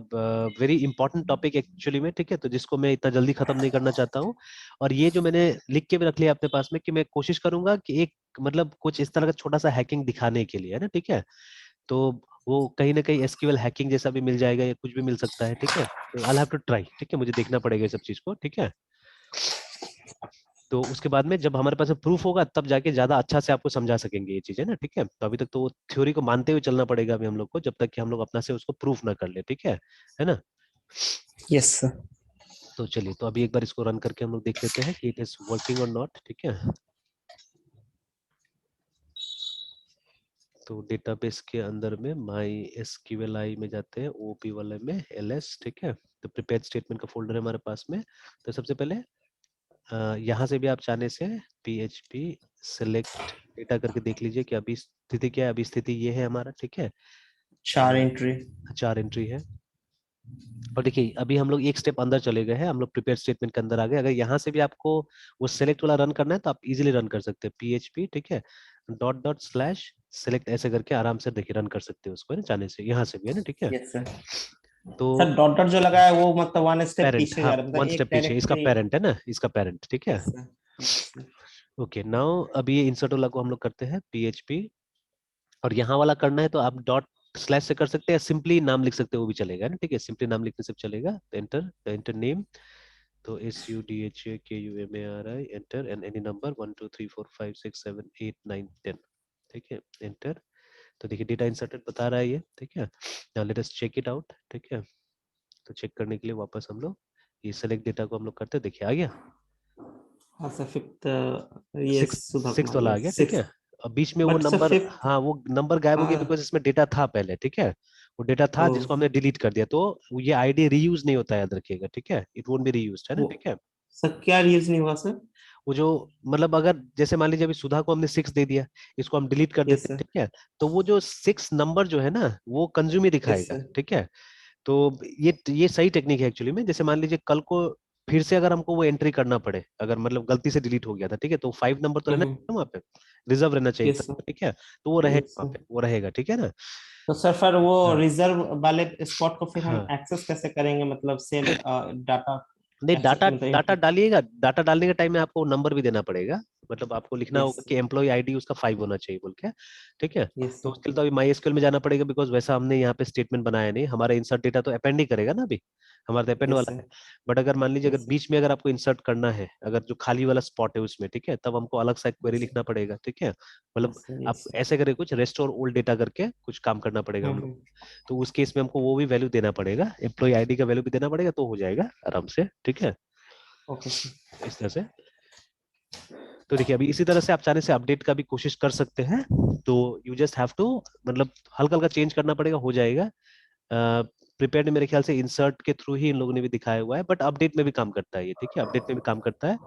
very important topic actually में, ठीक है, तो जिसको मैं इतना जल्दी खत्म नहीं करना चाहता हूँ। और ये जो मैंने लिख के भी रख लिया अपने पास में, कि मैं कोशिश करूंगा कि एक मतलब कुछ इस तरह का छोटा सा हैकिंग दिखाने के लिए, है ना, ठीक है, तो वो कहीं ना कहीं एसक्यूएल हैकिंग जैसा भी मिल जाएगा या कुछ भी मिल सकता है, ठीक है, तो आई हैव टू ट्राई, ठीक है, मुझे देखना पड़ेगा ये सब चीज को, ठीक है। तो उसके बाद में जब हमारे पास प्रूफ होगा तब जाके ज्यादा अच्छा से आपको समझा सकेंगे ये चीजें ना, ठीक है, तो अभी तक तो वो थ्योरी को मानते हुए चलना पड़ेगा अभी हम लोग को, जब तक कि हम लोग अपना से उसको प्रूफ ना कर ले, ठीक है ना। यस सर तो चलिए, तो अभी एक बार इसको रन करके हम लोग देख लेते हैं कि इट इज वर्किंग और नॉट, ठीक है। तो डेटाबेस के अंदर में माई एसक्यूएल में जाते हैं, ओपी वाले में एलएस, ठीक है, तो प्रिपेयर्ड स्टेटमेंट का फोल्डर है हमारे पास में। तो सबसे पहले यहाँ से भी आप चाहने से PHP सेलेक्ट डेटा करके देख लीजिए कि अभी स्थिति क्या है, अभी स्थिति ये है हमारा, ठीक है, 4 एंट्री 4 एंट्री है। और देखिए अभी हम लोग एक स्टेप अंदर चले गए हैं, हम लोग प्रिपेयर स्टेटमेंट के अंदर आ गए। अगर यहाँ से भी आपको वो सेलेक्ट वाला रन करना है तो आप इजीली रन कर सकते हैं, PHP, ठीक है, डॉट डॉट स्लैश सेलेक्ट ऐसे करके आराम से देखिए रन कर सकते हो उसको, है ना, चाहने से यहाँ से भी, है ना, ठीक है। यस सर तो सर डॉट डॉट जो लगा है वो मतलब वन स्टेप पेरेंट, पीछे हाँ जा रहा है मतलब वन एक स्टेप पीछे, इसका डायरेक्टरी पेरेंट है ना, इसका पेरेंट, ठीक है। Yes sir yes sir okay, now अभी ये इंसर्ट वाला को हम लोग करते हैं PHP, और यहाँ वाला करना है तो आप डॉट स्लैश से कर सकते हैं, सिंपली नाम लिख सकते हैं वो भी चलेगा ना, ठीक है, सिंपली नाम लिखने से भी चलेगा। एंटर नेम, तो SUDHAKUMARI, enter and any number 1 2 3 4 5 6 7 8 9 10, ठीक है, एंटर। तो देखिए डेटा इंसर्टेड बता रहा है ये, ठीक है। Now let us check it out, ठीक है। तो चेक करने के लिए वापस हम लोग ये सेलेक्ट डेटा को हम लोग करते हैं, देखिए आ गया, हाँ सर फिफ्थ ये सिक्स सुधा सिक्स कुमार वाला आ ये गया, ठीक है। सिक्स अब बीच में वो बट सर नंबर, फिफ्थ हाँ वो नंबर गायब हो गया हाँ बिकॉज इसमें डेटा था पहले, ठीक है, वो डेटा था ओ जिसको हमने डिलीट कर दिया, तो ये आईडी रीयूज नहीं होता है, याद रखिएगा, ठीक है, इट वोंट बी रीयूज्ड, है ना, वो ठीक है। सर क्या यूज नहीं हुआ सर वो जो मतलब अगर जैसे मान लीजिए अभी सुधा को हमने 6 दे दिया, इसको हम डिलीट कर यस देते हैं, सर ठीक है, तो वो जो 6 नंबर जो है ना वो कंज्यूम ही यस दिखाएगा, सर ठीक है। तो ये सही टेक्निक है एक्चुअली में, जैसे मान लीजिए कल को फिर से अगर हमको वो एंट्री करना पड़े, अगर मतलब गलती से डिलीट हो गया था, ठीक है, तो 5 नंबर तो रहना चाहिए वहाँ पे, रिजर्व रहना चाहिए यस था, सर ठीक है, तो वो रहेगा यस वहाँ सर पे, वो रहेगा, ठीक है ना। तो सर फिर वो हाँ रिजर्व वाले स्पॉट को फिर हम हाँ, एक्सेस कैसे करेंगे मतलब सेम डाटा नहीं कैसे डाटा मतलब डाटा इनपुट डालिएगा, डाटा डालने के टाइम में आपको नंबर भी देना पड़ेगा, मतलब आपको लिखना यस होगा कि एम्प्लॉय आईडी उसका 5 होना चाहिए बोल के, ठीक है। यस तो उसके लिए तो अभी माई एसक्यूएल में जाना पड़ेगा, बिकॉज वैसा हमने यहाँ पे स्टेटमेंट बनाया नहीं, हमारा इंसर्ट डेटा तो अपेंड ही करेगा ना अभी, हमारा तो अपेंड यस वाला सर है। बट अगर मान लीजिए अगर यस सर बीच में अगर आपको इंसर्ट करना है, अगर जो खाली वाला स्पॉट है उसमें, ठीक है, तब हमको अलग सा क्वेरी यस लिखना पड़ेगा, ठीक है। मतलब सर आप यस सर ऐसे करें कुछ रेस्टोर ओल्ड डेटा करके कुछ काम करना पड़ेगा हम लोग। हम्म तो उस केस में हमको वो भी वैल्यू देना पड़ेगा, एम्प्लॉय आईडी का वैल्यू भी देना पड़ेगा, तो हो जाएगा आराम से, ठीक है। ओके सर इस तरह से। तो देखिए अभी इसी तरह से आप चाहने से अपडेट का भी कोशिश कर सकते हैं। तो यू जस्ट हैव टू, मतलब हल्का हल्का चेंज करना पड़ेगा, हो जाएगा। प्रिपेयर्ड मेरे ख्याल से इंसर्ट के थ्रू ही इन लोगों ने भी दिखाया हुआ है, बट अपडेट में भी काम करता है ये, ठीक है, अपडेट में भी काम करता है।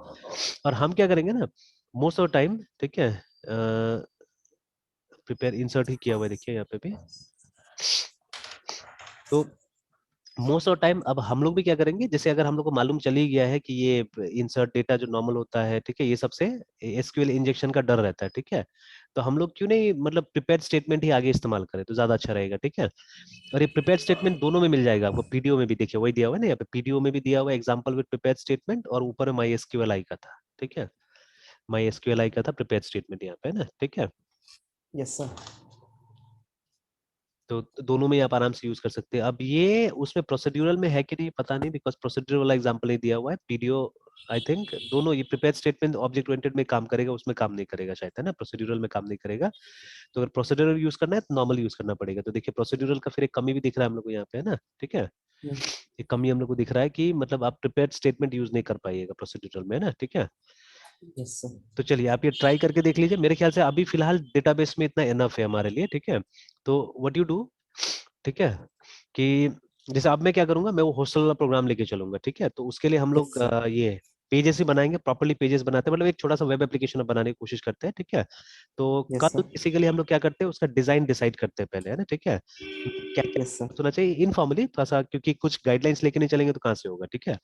और हम क्या करेंगे ना, मोस्ट ऑफ टाइम, ठीक है, प्रिपेयर इंसर्ट ही किया हुआ है देखिए यहाँ पे भी। तो मोस्ट ऑफ टाइम अब हम लोग भी क्या करेंगे, जैसे अगर हम लोग को मालूम चल ही गया है कि ये इंसर्ट डेटा जो नॉर्मल होता है, ठीक है, ये सबसे एसक्यूएल इंजेक्शन का डर रहता है, ठीक है। तो हम लोग क्यों नहीं मतलब प्रिपेयर्ड स्टेटमेंट ही आगे इस्तेमाल करें, तो ज्यादा अच्छा रहेगा, ठीक है। और ये प्रिपेयर्ड स्टेटमेंट दोनों में मिल जाएगा आपको, पीडीओ में भी देखिए वही दिया हुआ है ना, यहाँ पे पीडीओ में भी दिया हुआ है एग्जांपल विद प्रिपेयर्ड स्टेटमेंट, और ऊपर में माई एसक्यूएल आई का था, ठीक है, माई एसक्यूएल आई का था प्रिपेयर्ड स्टेटमेंट यहाँ पे ना, ठीक है। यस सर तो दोनों में आप आराम से यूज कर सकते हैं। अब ये उसमें प्रोसीड्यूरल में है कि नहीं पता नहीं, बिकॉज प्रोसीड्यूरल वाला एग्जांपल नहीं दिया हुआ है, पीडीओ आई थिंक दोनों, ये प्रिपेयर्ड स्टेटमेंट ऑब्जेक्ट ओरिएंटेड में काम करेगा, उसमें काम नहीं करेगा शायद, है ना, प्रोसीड्यूरल में काम नहीं करेगा। तो अगर प्रोसीड्यूरल यूज करना है तो नॉर्मल यूज करना पड़ेगा। तो देखिए प्रोसीड्यूरल का फिर एक कमी भी दिख रहा है हम लोग को यहाँ पे, है ना, ठीक है। एक कमी हम लोग को दिख रहा है कि मतलब आप प्रिपेयर्ड स्टेटमेंट यूज नहीं कर पाइएगा प्रोसीड्यूरल में, है ना, ठीक है। यस सर तो चलिए आप ये ट्राई करके देख लीजिए, मेरे ख्याल से अभी फिलहाल डेटाबेस में इतना एनफ है हमारे लिए, ठीक है। तो व्हाट यू डू, ठीक है, कि जैसे अब मैं क्या करूंगा, मैं वो हॉस्टल वाला प्रोग्राम लेके चलूंगा, ठीक है। तो उसके लिए हम यस लोग सर ये पेजेस ही बनाएंगे, प्रॉपर्ली पेजेस बनाते हैं, मतलब एक छोटा सा वेब एप्लीकेशन बनाने की कोशिश करते हैं, ठीक है। तो यस कल सर बेसिकली हम लोग क्या करते हैं, उसका डिजाइन डिसाइड करते हैं पहले, है ना, ठीक है, क्या क्या यस सर होना चाहिए इनफॉर्मली थोड़ा सा, क्योंकि कुछ गाइडलाइंस लेके नहीं चलेंगे तो कहाँ से होगा, ठीक है।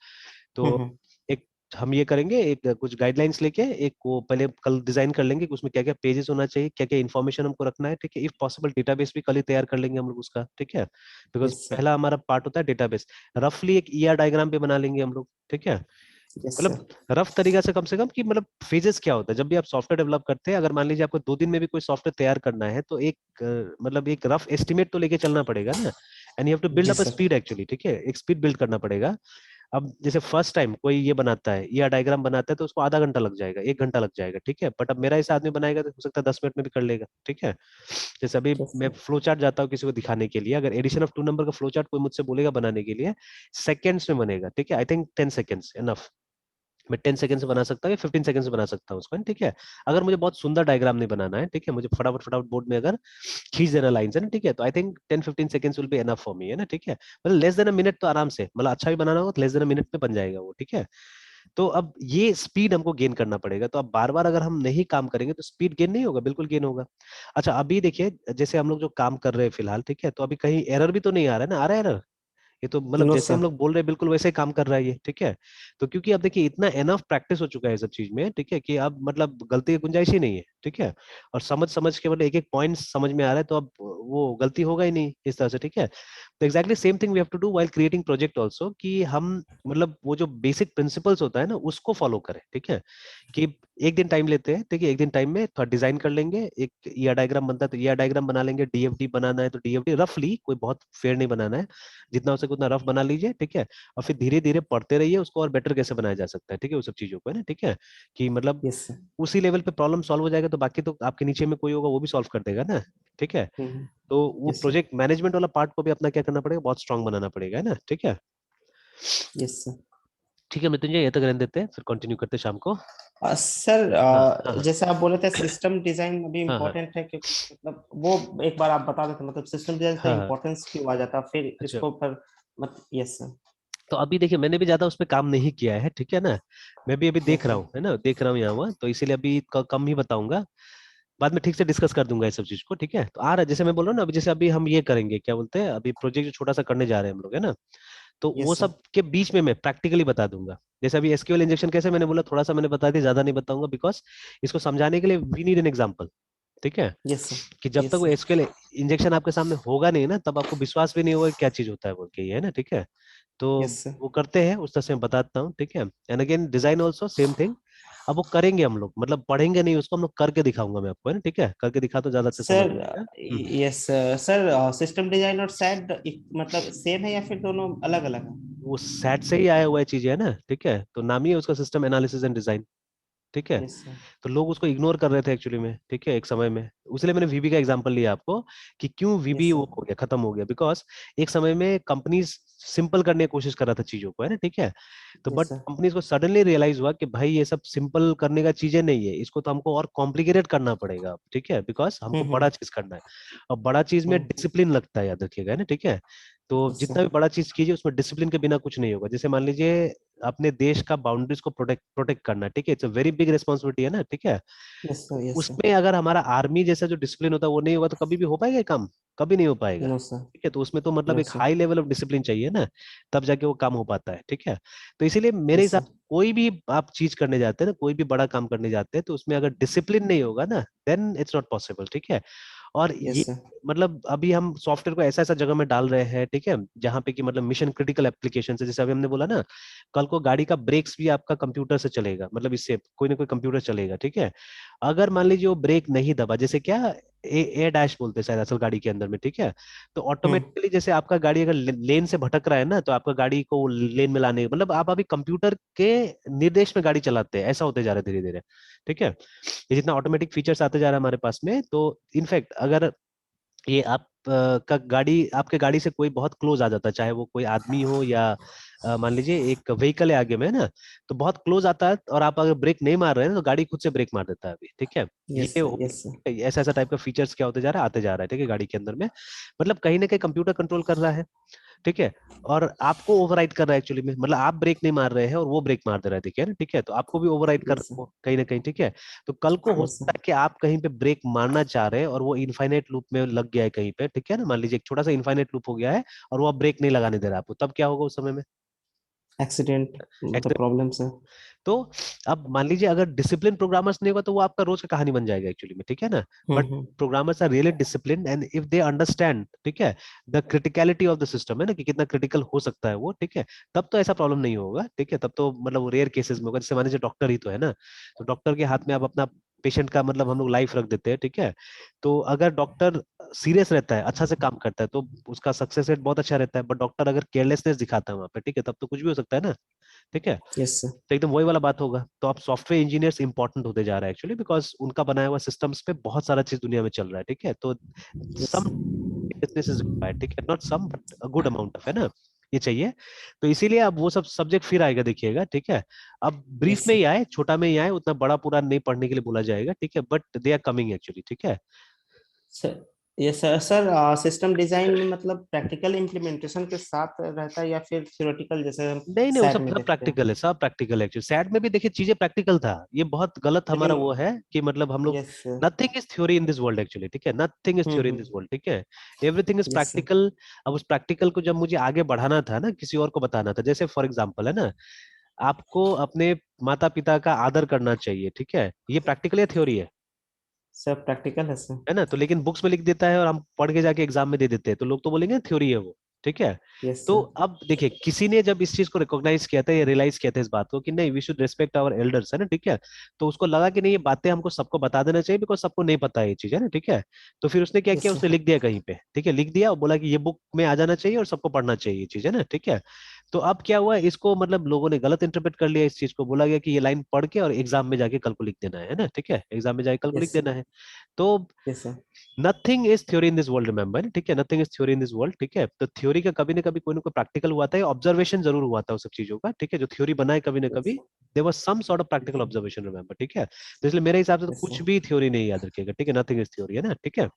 तो हम्म एक हम ये करेंगे, एक कुछ गाइडलाइंस लेके एक वो पहले कल डिजाइन कर लेंगे कि उसमें क्या क्या पेजेस होना चाहिए, क्या क्या इन्फॉर्मेशन हमको रखना है, ठीक है। इफ पॉसिबल डेटाबेस भी कल ही तैयार कर लेंगे हम लोग उसका, ठीक है, बिकॉज यस सर पहला हमारा पार्ट होता है डेटाबेस। रफली एक ईआर डायग्राम भी बना लेंगे हम लोग, ठीक है। यस मतलब सर रफ तरीका से कम कि मतलब फेजेस क्या होता है जब भी आप सॉफ्टवेयर डेवलप करते हैं, अगर मान लीजिए आपको 2 दिन में भी कोई सॉफ्टवेयर तैयार करना है, तो एक मतलब एक रफ एस्टिमेट तो लेके चलना पड़ेगा ना, and you have to build जी up a sir speed actually, ठीक है, एक स्पीड बिल्ड करना पड़ेगा। अब जैसे फर्स्ट टाइम कोई ये बनाता है या डायग्राम बनाता है तो उसको आधा घंटा लग जाएगा, 1 घंटा लग जाएगा, ठीक है। बट अब मेरा इस आदमी बनाएगा तो हो सकता है 10 मिनट में भी कर लेगा, ठीक है। जैसे अभी यस मैं सर फ्लो चार्ट जाता हूँ किसी को दिखाने के लिए, अगर एडिशन ऑफ 2 नंबर का फ्लो चार्ट कोई मुझसे बोलेगा बनाने के लिए, सेकेंड्स में बनेगा, ठीक है, आई थिंक 10 सेकेंड्स एनफ। मैं 10 सेकंड से बना सकता हूँ या 15 सेकंड से बना सकता हूँ उसको, ठीक है। अगर मुझे बहुत सुंदर डायग्राम नहीं बनाना है, ठीक है, मुझे फटाफट फटाफट बोर्ड में अगर खींच देना लाइन से ना, ठीक है, तो I think 10-15 seconds will be enough for me, है ना, ठीक है। मतलब लेस देन अ मिनट तो आराम से, मतलब अच्छा भी बनाना होगा तो लेस देन अ मिनट में बन जाएगा वो, ठीक है। तो अब ये स्पीड हमको गेन करना पड़ेगा, तो अब बार बार अगर हम नहीं काम करेंगे तो स्पीड गेन नहीं होगा, बिल्कुल गेन होगा। अच्छा अभी देखिए जैसे हम लोग जो काम कर रहे हैं फिलहाल, ठीक है, तो अभी कहीं एरर भी तो नहीं आ रहा है ना, आ रहा है एरर? ये तो मतलब नो जैसे हम सर लोग बोल रहे हैं बिल्कुल वैसे ही काम कर रहा है ये, ठीक है। तो क्योंकि अब देखिए इतना एनफ प्रैक्टिस हो चुका है सब चीज में, ठीक है, कि अब मतलब गलती की गुंजाइश ही नहीं है, ठीक है। और समझ समझ के मतलब एक एक पॉइंट समझ में आ रहा है, तो अब वो गलती होगा ही नहीं इस तरह से, ठीक है। तो exactly same thing we have to do while creating project also, कि हम मतलब वो जो बेसिक प्रिंसिपल्स होता है ना उसको फॉलो करें, ठीक है। कि एक दिन टाइम लेते हैं, ठीक है, एक दिन टाइम में थोड़ा डिजाइन कर लेंगे, एक ईआर डायग्राम बनता है तो ईआर डायग्राम बना लेंगे, डीएफडी बनाना है तो डीएफडी रफली, कोई बहुत फेयर नहीं बनाना है, जितना हो सके उतना रफ बना लीजिए, ठीक है। और फिर धीरे धीरे पढ़ते रहिए उसको और बेटर कैसे बनाया जा सकता है, ठीक है, वो सब चीजों को, है ना, ठीक है। कि मतलब यस सर उसी लेवल पे प्रॉब्लम सॉल्व हो जाएगा तो बाकी तो आपके नीचे में कोई होगा वो भी सॉल्व कर देगा ना, ठीक है। तो वो यस सर प्रोजेक्ट मैनेजमेंट वाला पार्ट को भी अपना क्या करना पड़ेगा, बहुत स्ट्रांग बनाना पड़ेगा, है ना, ठीक है। यस सर ठीक है मृत्युंजय, ये तक रहने देते हैं, फिर कंटिन्यू करते हैं शाम को। सर हाँ हाँ हाँ जैसे आप बोले थे सिस्टम डिजाइन अभी हाँ हाँ इम्पोर्टेंट है कि मतलब वो एक बार आप बता देते मतलब सिस्टम डिजाइन का हाँ हाँ। इम्पोर्टेंस क्यों आ जाता फिर अच्छा इसको पर मत यस सर तो अभी देखिए मैंने भी ज्यादा उस पर काम नहीं किया है, ठीक है ना। मैं भी अभी देख यस रहा सर हूँ, है ना, देख रहा हूँ यहाँ वहाँ, तो इसीलिए अभी कम ही बताऊंगा। बाद में ठीक से डिस्कस कर दूंगा इस सब चीज को, ठीक है। तो आ रहा है जैसे मैं बोल रहा हूँ ना, अभी जैसे अभी हम ये करेंगे क्या बोलते हैं, अभी प्रोजेक्ट जो छोटा सा करने जा रहे हैं हम लोग, है ना। तो वो यस सर सब के बीच में मैं प्रैक्टिकली बता दूंगा। जैसे अभी एसक्यूएल इंजेक्शन कैसे मैंने बोला, थोड़ा सा मैंने बता दिया, ज्यादा नहीं बताऊंगा, बिकॉज इसको समझाने के लिए वी नीड एन एग्जाम्पल, ठीक है। यस सर कि जब तक यस वो सर एसक्यूएल इंजेक्शन आपके सामने होगा नहीं ना, तब आपको विश्वास भी नहीं होगा कि क्या चीज होता है बोल के, ये है ना, ठीक है। तो यस सर वो करते हैं उस तरह से मैं बताता हूँ, ठीक है। And again design also same thing, अब वो करेंगे हम लोग, मतलब पढ़ेंगे नहीं उसको, हम लोग करके दिखाऊंगा मैं आपको, है ना, ठीक है, करके दिखा तो ज्यादा अच्छे समझ सर में आएगा। यस सर, सिस्टम डिजाइन और सैट मतलब सेम है या फिर दोनों अलग अलग है? वो सेट से ही आया हुआ है चीजें, है ना, ठीक है, तो नाम ही है उसका सिस्टम एनालिसिस एंड डिजाइन, ठीक है। Yes sir. तो लोग उसको इग्नोर कर रहे थे एक्चुअली में, ठीक है, एक समय में, इसलिए मैंने वीबी का एग्जांपल लिया आपको, कि क्यों वीबी यस वो सर। हो गया, खत्म हो गया, बिकॉज एक समय में कंपनीज सिंपल करने की कोशिश कर रहा था चीजों को, है ना, ठीक है। तो बट यस सर। कंपनीज को सडनली रियलाइज हुआ कि भाई ये सब सिंपल करने का चीजें नहीं है, इसको तो हमको और कॉम्प्लिकेटेड करना पड़ेगा अब, ठीक है, बिकॉज हमको बड़ा हम्म। चीज करना है। और बड़ा चीज में हम्म। डिसिप्लिन लगता है, याद रखिएगा, है ना, ठीक है। तो यस जितना सर। भी बड़ा चीज कीजिए उसमें डिसिप्लिन के बिना कुछ नहीं होगा। जैसे मान लीजिए अपने देश का बाउंड्रीज को प्रोटेक्ट प्रोटेक्ट करना, ठीक है, it's a very big responsibility, है ना, ठीक है। यस तो सर। Yes sir. उसमें अगर हमारा आर्मी जैसा जो डिसिप्लिन होता है वो नहीं होगा तो कभी भी हो पाएगा ये काम? कभी नहीं हो पाएगा, नो सर। ठीक है। तो उसमें तो मतलब नो एक sir. High level of discipline चाहिए ना, तब जाके वो काम हो पाता है, ठीक है। तो इसीलिए मेरे यस हिसाब सर। से कोई भी आप चीज करने जाते हैं ना, कोई भी बड़ा काम करने जाते हैं, तो उसमें अगर डिसिप्लिन नहीं होगा ना, देन इट्स नॉट पॉसिबल, ठीक है। और ये यस सर। मतलब अभी हम सॉफ्टवेयर को ऐसा ऐसा जगह में डाल रहे हैं, ठीक है, जहां पे कि मतलब मिशन क्रिटिकल एप्लीकेशन है, जैसे अभी हमने बोला ना, कल को गाड़ी का ब्रेक्स भी आपका कंप्यूटर से चलेगा, मतलब इससे कोई ना कोई कंप्यूटर चलेगा, ठीक है। अगर मान लीजिए वो ब्रेक नहीं दबा, जैसे क्या ए डैश बोलते हैं शायद असल गाड़ी के अंदर में, ठीक है, तो हम्म। ऑटोमेटिकली जैसे आपका गाड़ी अगर लेन से भटक रहा है ना, तो आपका गाड़ी को लेन में लाने, मतलब आप अभी कंप्यूटर के निर्देश में गाड़ी चलाते हैं, ऐसा होते जा रहा है धीरे धीरे, ठीक है। ये जितना ऑटोमेटिक फीचर्स आते जा रहा है हमारे पास में, तो इनफैक्ट अगर ये आप का गाड़ी, आपके गाड़ी से कोई बहुत क्लोज आ जाता है, चाहे वो कोई आदमी हो या मान लीजिए एक व्हीकल है आगे में, है ना, तो बहुत क्लोज आता है और आप अगर ब्रेक नहीं मार रहे हैं तो गाड़ी खुद से ब्रेक मार देता है अभी, ठीक है। यस ये सर। Yes sir. ऐसा ऐसा टाइप का फीचर्स क्या होते जा रहा है, आते जा रहा है, ठीक है, गाड़ी के अंदर में, मतलब कहीं ना कहीं कंप्यूटर कंट्रोल कर रहा है, ठीक है। और आपको ओवरराइड कर रहा है एक्चुअली में, मतलब आप ब्रेक नहीं मार रहे हैं और वो ब्रेक मार दे रहा है, ठीक है ना, ठीक है, तो आपको भी ओवरराइड कर यस रहा है सर। वो कहीं ना कहीं, ठीक है। तो कल को हो यस सकता सर। है कि आप कहीं पे ब्रेक मारना चाह रहे हैं और वो इनफाइनाइट लूप में लग गया है कहीं पे, ठीक है ना, मान लीजिए एक छोटा सा इनफाइनाइट लूप हो गया है और वो अब ब्रेक नहीं लगाने दे रहा आपको, तब क्या होगा उस समय में? एक्सीडेंट मतलब प्रॉब्लम सर। तो अब मान लीजिए अगर डिसिप्लिन प्रोग्रामर्स नहीं होगा तो वो आपका रोज का कहानी बन जाएगा एक्चुअली में, ठीक है ना। But hmm. Programmers are really discipline and if they understand, ठीक है, the criticality of the system, है ना, कि कितना क्रिटिकल हो सकता है वो, ठीक है, तब तो ऐसा प्रॉब्लम नहीं होगा, ठीक है, तब तो मतलब रेयर केसेस में होगा। जैसे मान लीजिए डॉक्टर ही तो है ना, तो डॉक्टर के हाथ में आप अपना पेशेंट का मतलब हम लोग लाइफ रख देते हैं, ठीक है। तो अगर डॉक्टर सीरियस रहता है, अच्छा से काम करता है, तो उसका सक्सेस रेट बहुत अच्छा रहता है। बट डॉक्टर अगर केयरलेसनेस दिखाता है वहां पे, ठीक है, तब तो कुछ भी हो सकता है ना, ठीक है। Yes sir. तो एकदम वही वाला बात होगा। तो अब सॉफ्टवेयर इंजीनियर्स इंपॉर्टेंट होते जा रहा है एक्चुअली, बिकॉज उनका बनाया हुआ सिस्टम्स पे बहुत सारा चीज दुनिया में चल रहा है, ठीक है। तो yes some sir. Business is required, ठीक है, not some but a good amount of, है ना, ये चाहिए। तो इसीलिए अब वो सब सब्जेक्ट फिर आएगा, देखिएगा, ठीक है। अब ब्रीफ यस में सर। ही आए, छोटा में ही आए, उतना बड़ा पूरा नहीं पढ़ने के लिए बोला जाएगा, ठीक है, but they are coming actually, ठीक है। Sir yes sir. Sir system design में मतलब प्रैक्टिकल इम्प्लीमेंटेशन के साथ रहता है या फिर थ्योरेटिकल जैसे हम नहीं नहीं, वो सैट सब में सब देखते हैं? प्रैक्टिकल है, सब प्रैक्टिकल है एक्चुअली। सैड में भी देखिए चीजें प्रैक्टिकल था, ये बहुत गलत हमारा लेकिन वो है कि मतलब हम लोग, yes sir. Nothing is theory in this world actually, ठीक है, nothing is theory in this world, ठीक है, everything is yes sir. Practical. अब उस प्रैक्टिकल को जब मुझे आगे बढ़ाना था ना, किसी और को बताना था, जैसे फॉर एग्जाम्पल, है ना, आपको अपने माता पिता का आदर करना चाहिए, ठीक है, ये प्रैक्टिकल या थ्योरी सर प्रैक्टिकल है सर। है ना। तो लेकिन बुक्स में लिख देता है और हम पढ़ के जाके एग्जाम में दे देते हैं, तो लोग तो बोलेंगे थ्योरी है वो, ठीक है। यस तो सर। अब देखिए किसी ने जब इस चीज को रिकॉग्नाइज किया था या रियलाइज किया था इस बात को कि नहीं we should respect our elders, है ना, ठीक है, तो उसको लगा कि नहीं ये बातें हमको सबको बता देना चाहिए, बिकॉज सबको नहीं पता है ये चीज, है ना, ठीक है। तो फिर उसने क्या यस किया, सर। उसने लिख दिया कहीं पे, ठीक है, लिख दिया और बोला कि ये बुक में आ जाना चाहिए और सबको पढ़ना चाहिए ये चीज, है ना, ठीक है। तो अब क्या हुआ, इसको मतलब लोगों ने गलत इंटरप्रेट कर लिया इस चीज को, बोला गया कि ये लाइन पढ़ के और एग्जाम में जाके कल को लिख देना है ना, ठीक है, एग्जाम में जाके कल को लिख यस देना सर। है। तो yes sir. Nothing is theory in this world, remember, ठीक है, nothing is theory in this world, ठीक है। तो थ्योरी का कभी ना कभी कोई ना कोई प्रैक्टिकल हुआ था, ऑब्जर्वेशन जरूर हुआ था उस सब चीजों का, ठीक है, जो थ्योरी बनाए कभी ना कभी there was some sort of practical observation, remember, ठीक है। तो इसलिए मेरे हिसाब से तो यस कुछ सर। भी थ्योरी नहीं याद रखिएगा, ठीक है, नथिंग इज थ्योरी, है ना, ठीक है।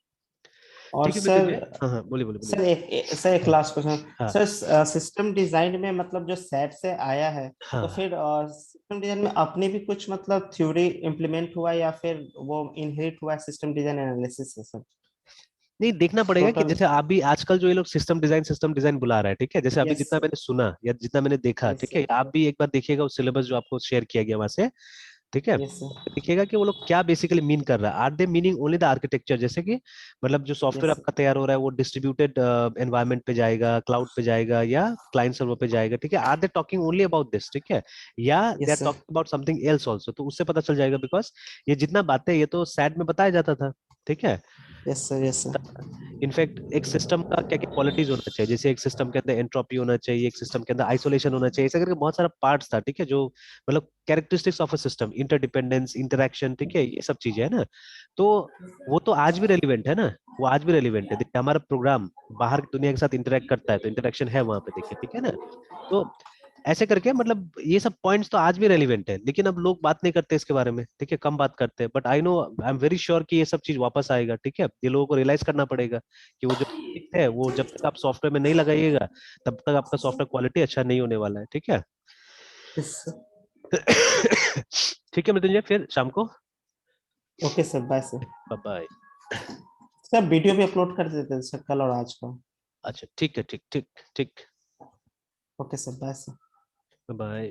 और ठीक है मित्र जी, सर, हाँ हाँ, बोलिए बोलिए बोलिए। सर एक हाँ लास्ट क्वेश्चन। हाँ सर सिस्टम डिजाइन में मतलब जो सेट से आया है, तो हाँ। फिर सिस्टम डिजाइन में अपने भी कुछ मतलब थ्योरी इम्प्लीमेंट हुआ या फिर वो इनहेरिट हुआ सिस्टम डिजाइन एनालिसिस से सर? नहीं, देखना पड़ेगा कि टोटल। जैसे अभी आजकल जो ये लोग सिस्टम डिजाइन बुला रहा है, ठीक है, जैसे अभी यस जितना मैंने सुना या जितना मैंने देखा, यस ठीक है, सर। आप भी एक बार देखिएगा उस सिलेबस जो आपको शेयर किया गया वहां से, ठीक है। यस सर, देखिएगा कि वो लोग क्या बेसिकली मीन कर रहा है, are they meaning only the architecture, जैसे कि मतलब जो सॉफ्टवेयर यस आपका तैयार हो रहा है वो डिस्ट्रीब्यूटेड एनवायरनमेंट पे जाएगा, क्लाउड पे जाएगा या क्लाइंट सर्वर पे जाएगा, ठीक है। Are they talking only about this, ठीक है, या they are yes sir, talking about something else also, तो उससे पता चल जाएगा, बिकॉज ये जितना बातें ये तो सैड में बताया जाता था, ठीक है। Yes sir, yes sir, in fact एक सिस्टम का क्या क्या क्वालिटीज होना चाहिए, जैसे एक सिस्टम के अंदर एंट्रोपी होना चाहिए, एक सिस्टम के अंदर आइसोलेशन होना चाहिए, ऐसा करके बहुत सारा पार्ट्स था, ठीक है, जो मतलब characteristics of a system, interdependence, interaction, ठीक है, ये सब चीजें है ना। तो वो तो आज भी रेलिवेंट है ना, वो आज भी रेलिवेंट है। देखिए हमारा प्रोग्राम बाहर की दुनिया के साथ इंटरेक्ट करता है, तो इंटरेक्शन है वहां पे, देखिए, ठीक है ना। तो ऐसे करके मतलब ये सब पॉइंट्स तो आज भी रेलिवेंट है, लेकिन अब लोग बात नहीं करते इसके बारे में, ठीक है, कम बात करते हैं। But I know, I am very sure कि ये सब चीज वापस आएगा, ठीक है। ये लोगों को रियलाइज करना पड़ेगा कि वो जो है वो जब तक आप सॉफ्टवेयर में नहीं लगाइएगा तब तक आपका सॉफ्टवेयर क्वालिटी अच्छा नहीं होने वाला है, ठीक है। Yes sir. ठीक है मृत्युंजय, फिर शाम को। Okay sir, bye sir. Bye bye. Sir video भी अपलोड कर देते हैं सर, कल और आज का। अच्छा ठीक है, ठीक ठीक ठीक। Okay sir, bye sir. Bye.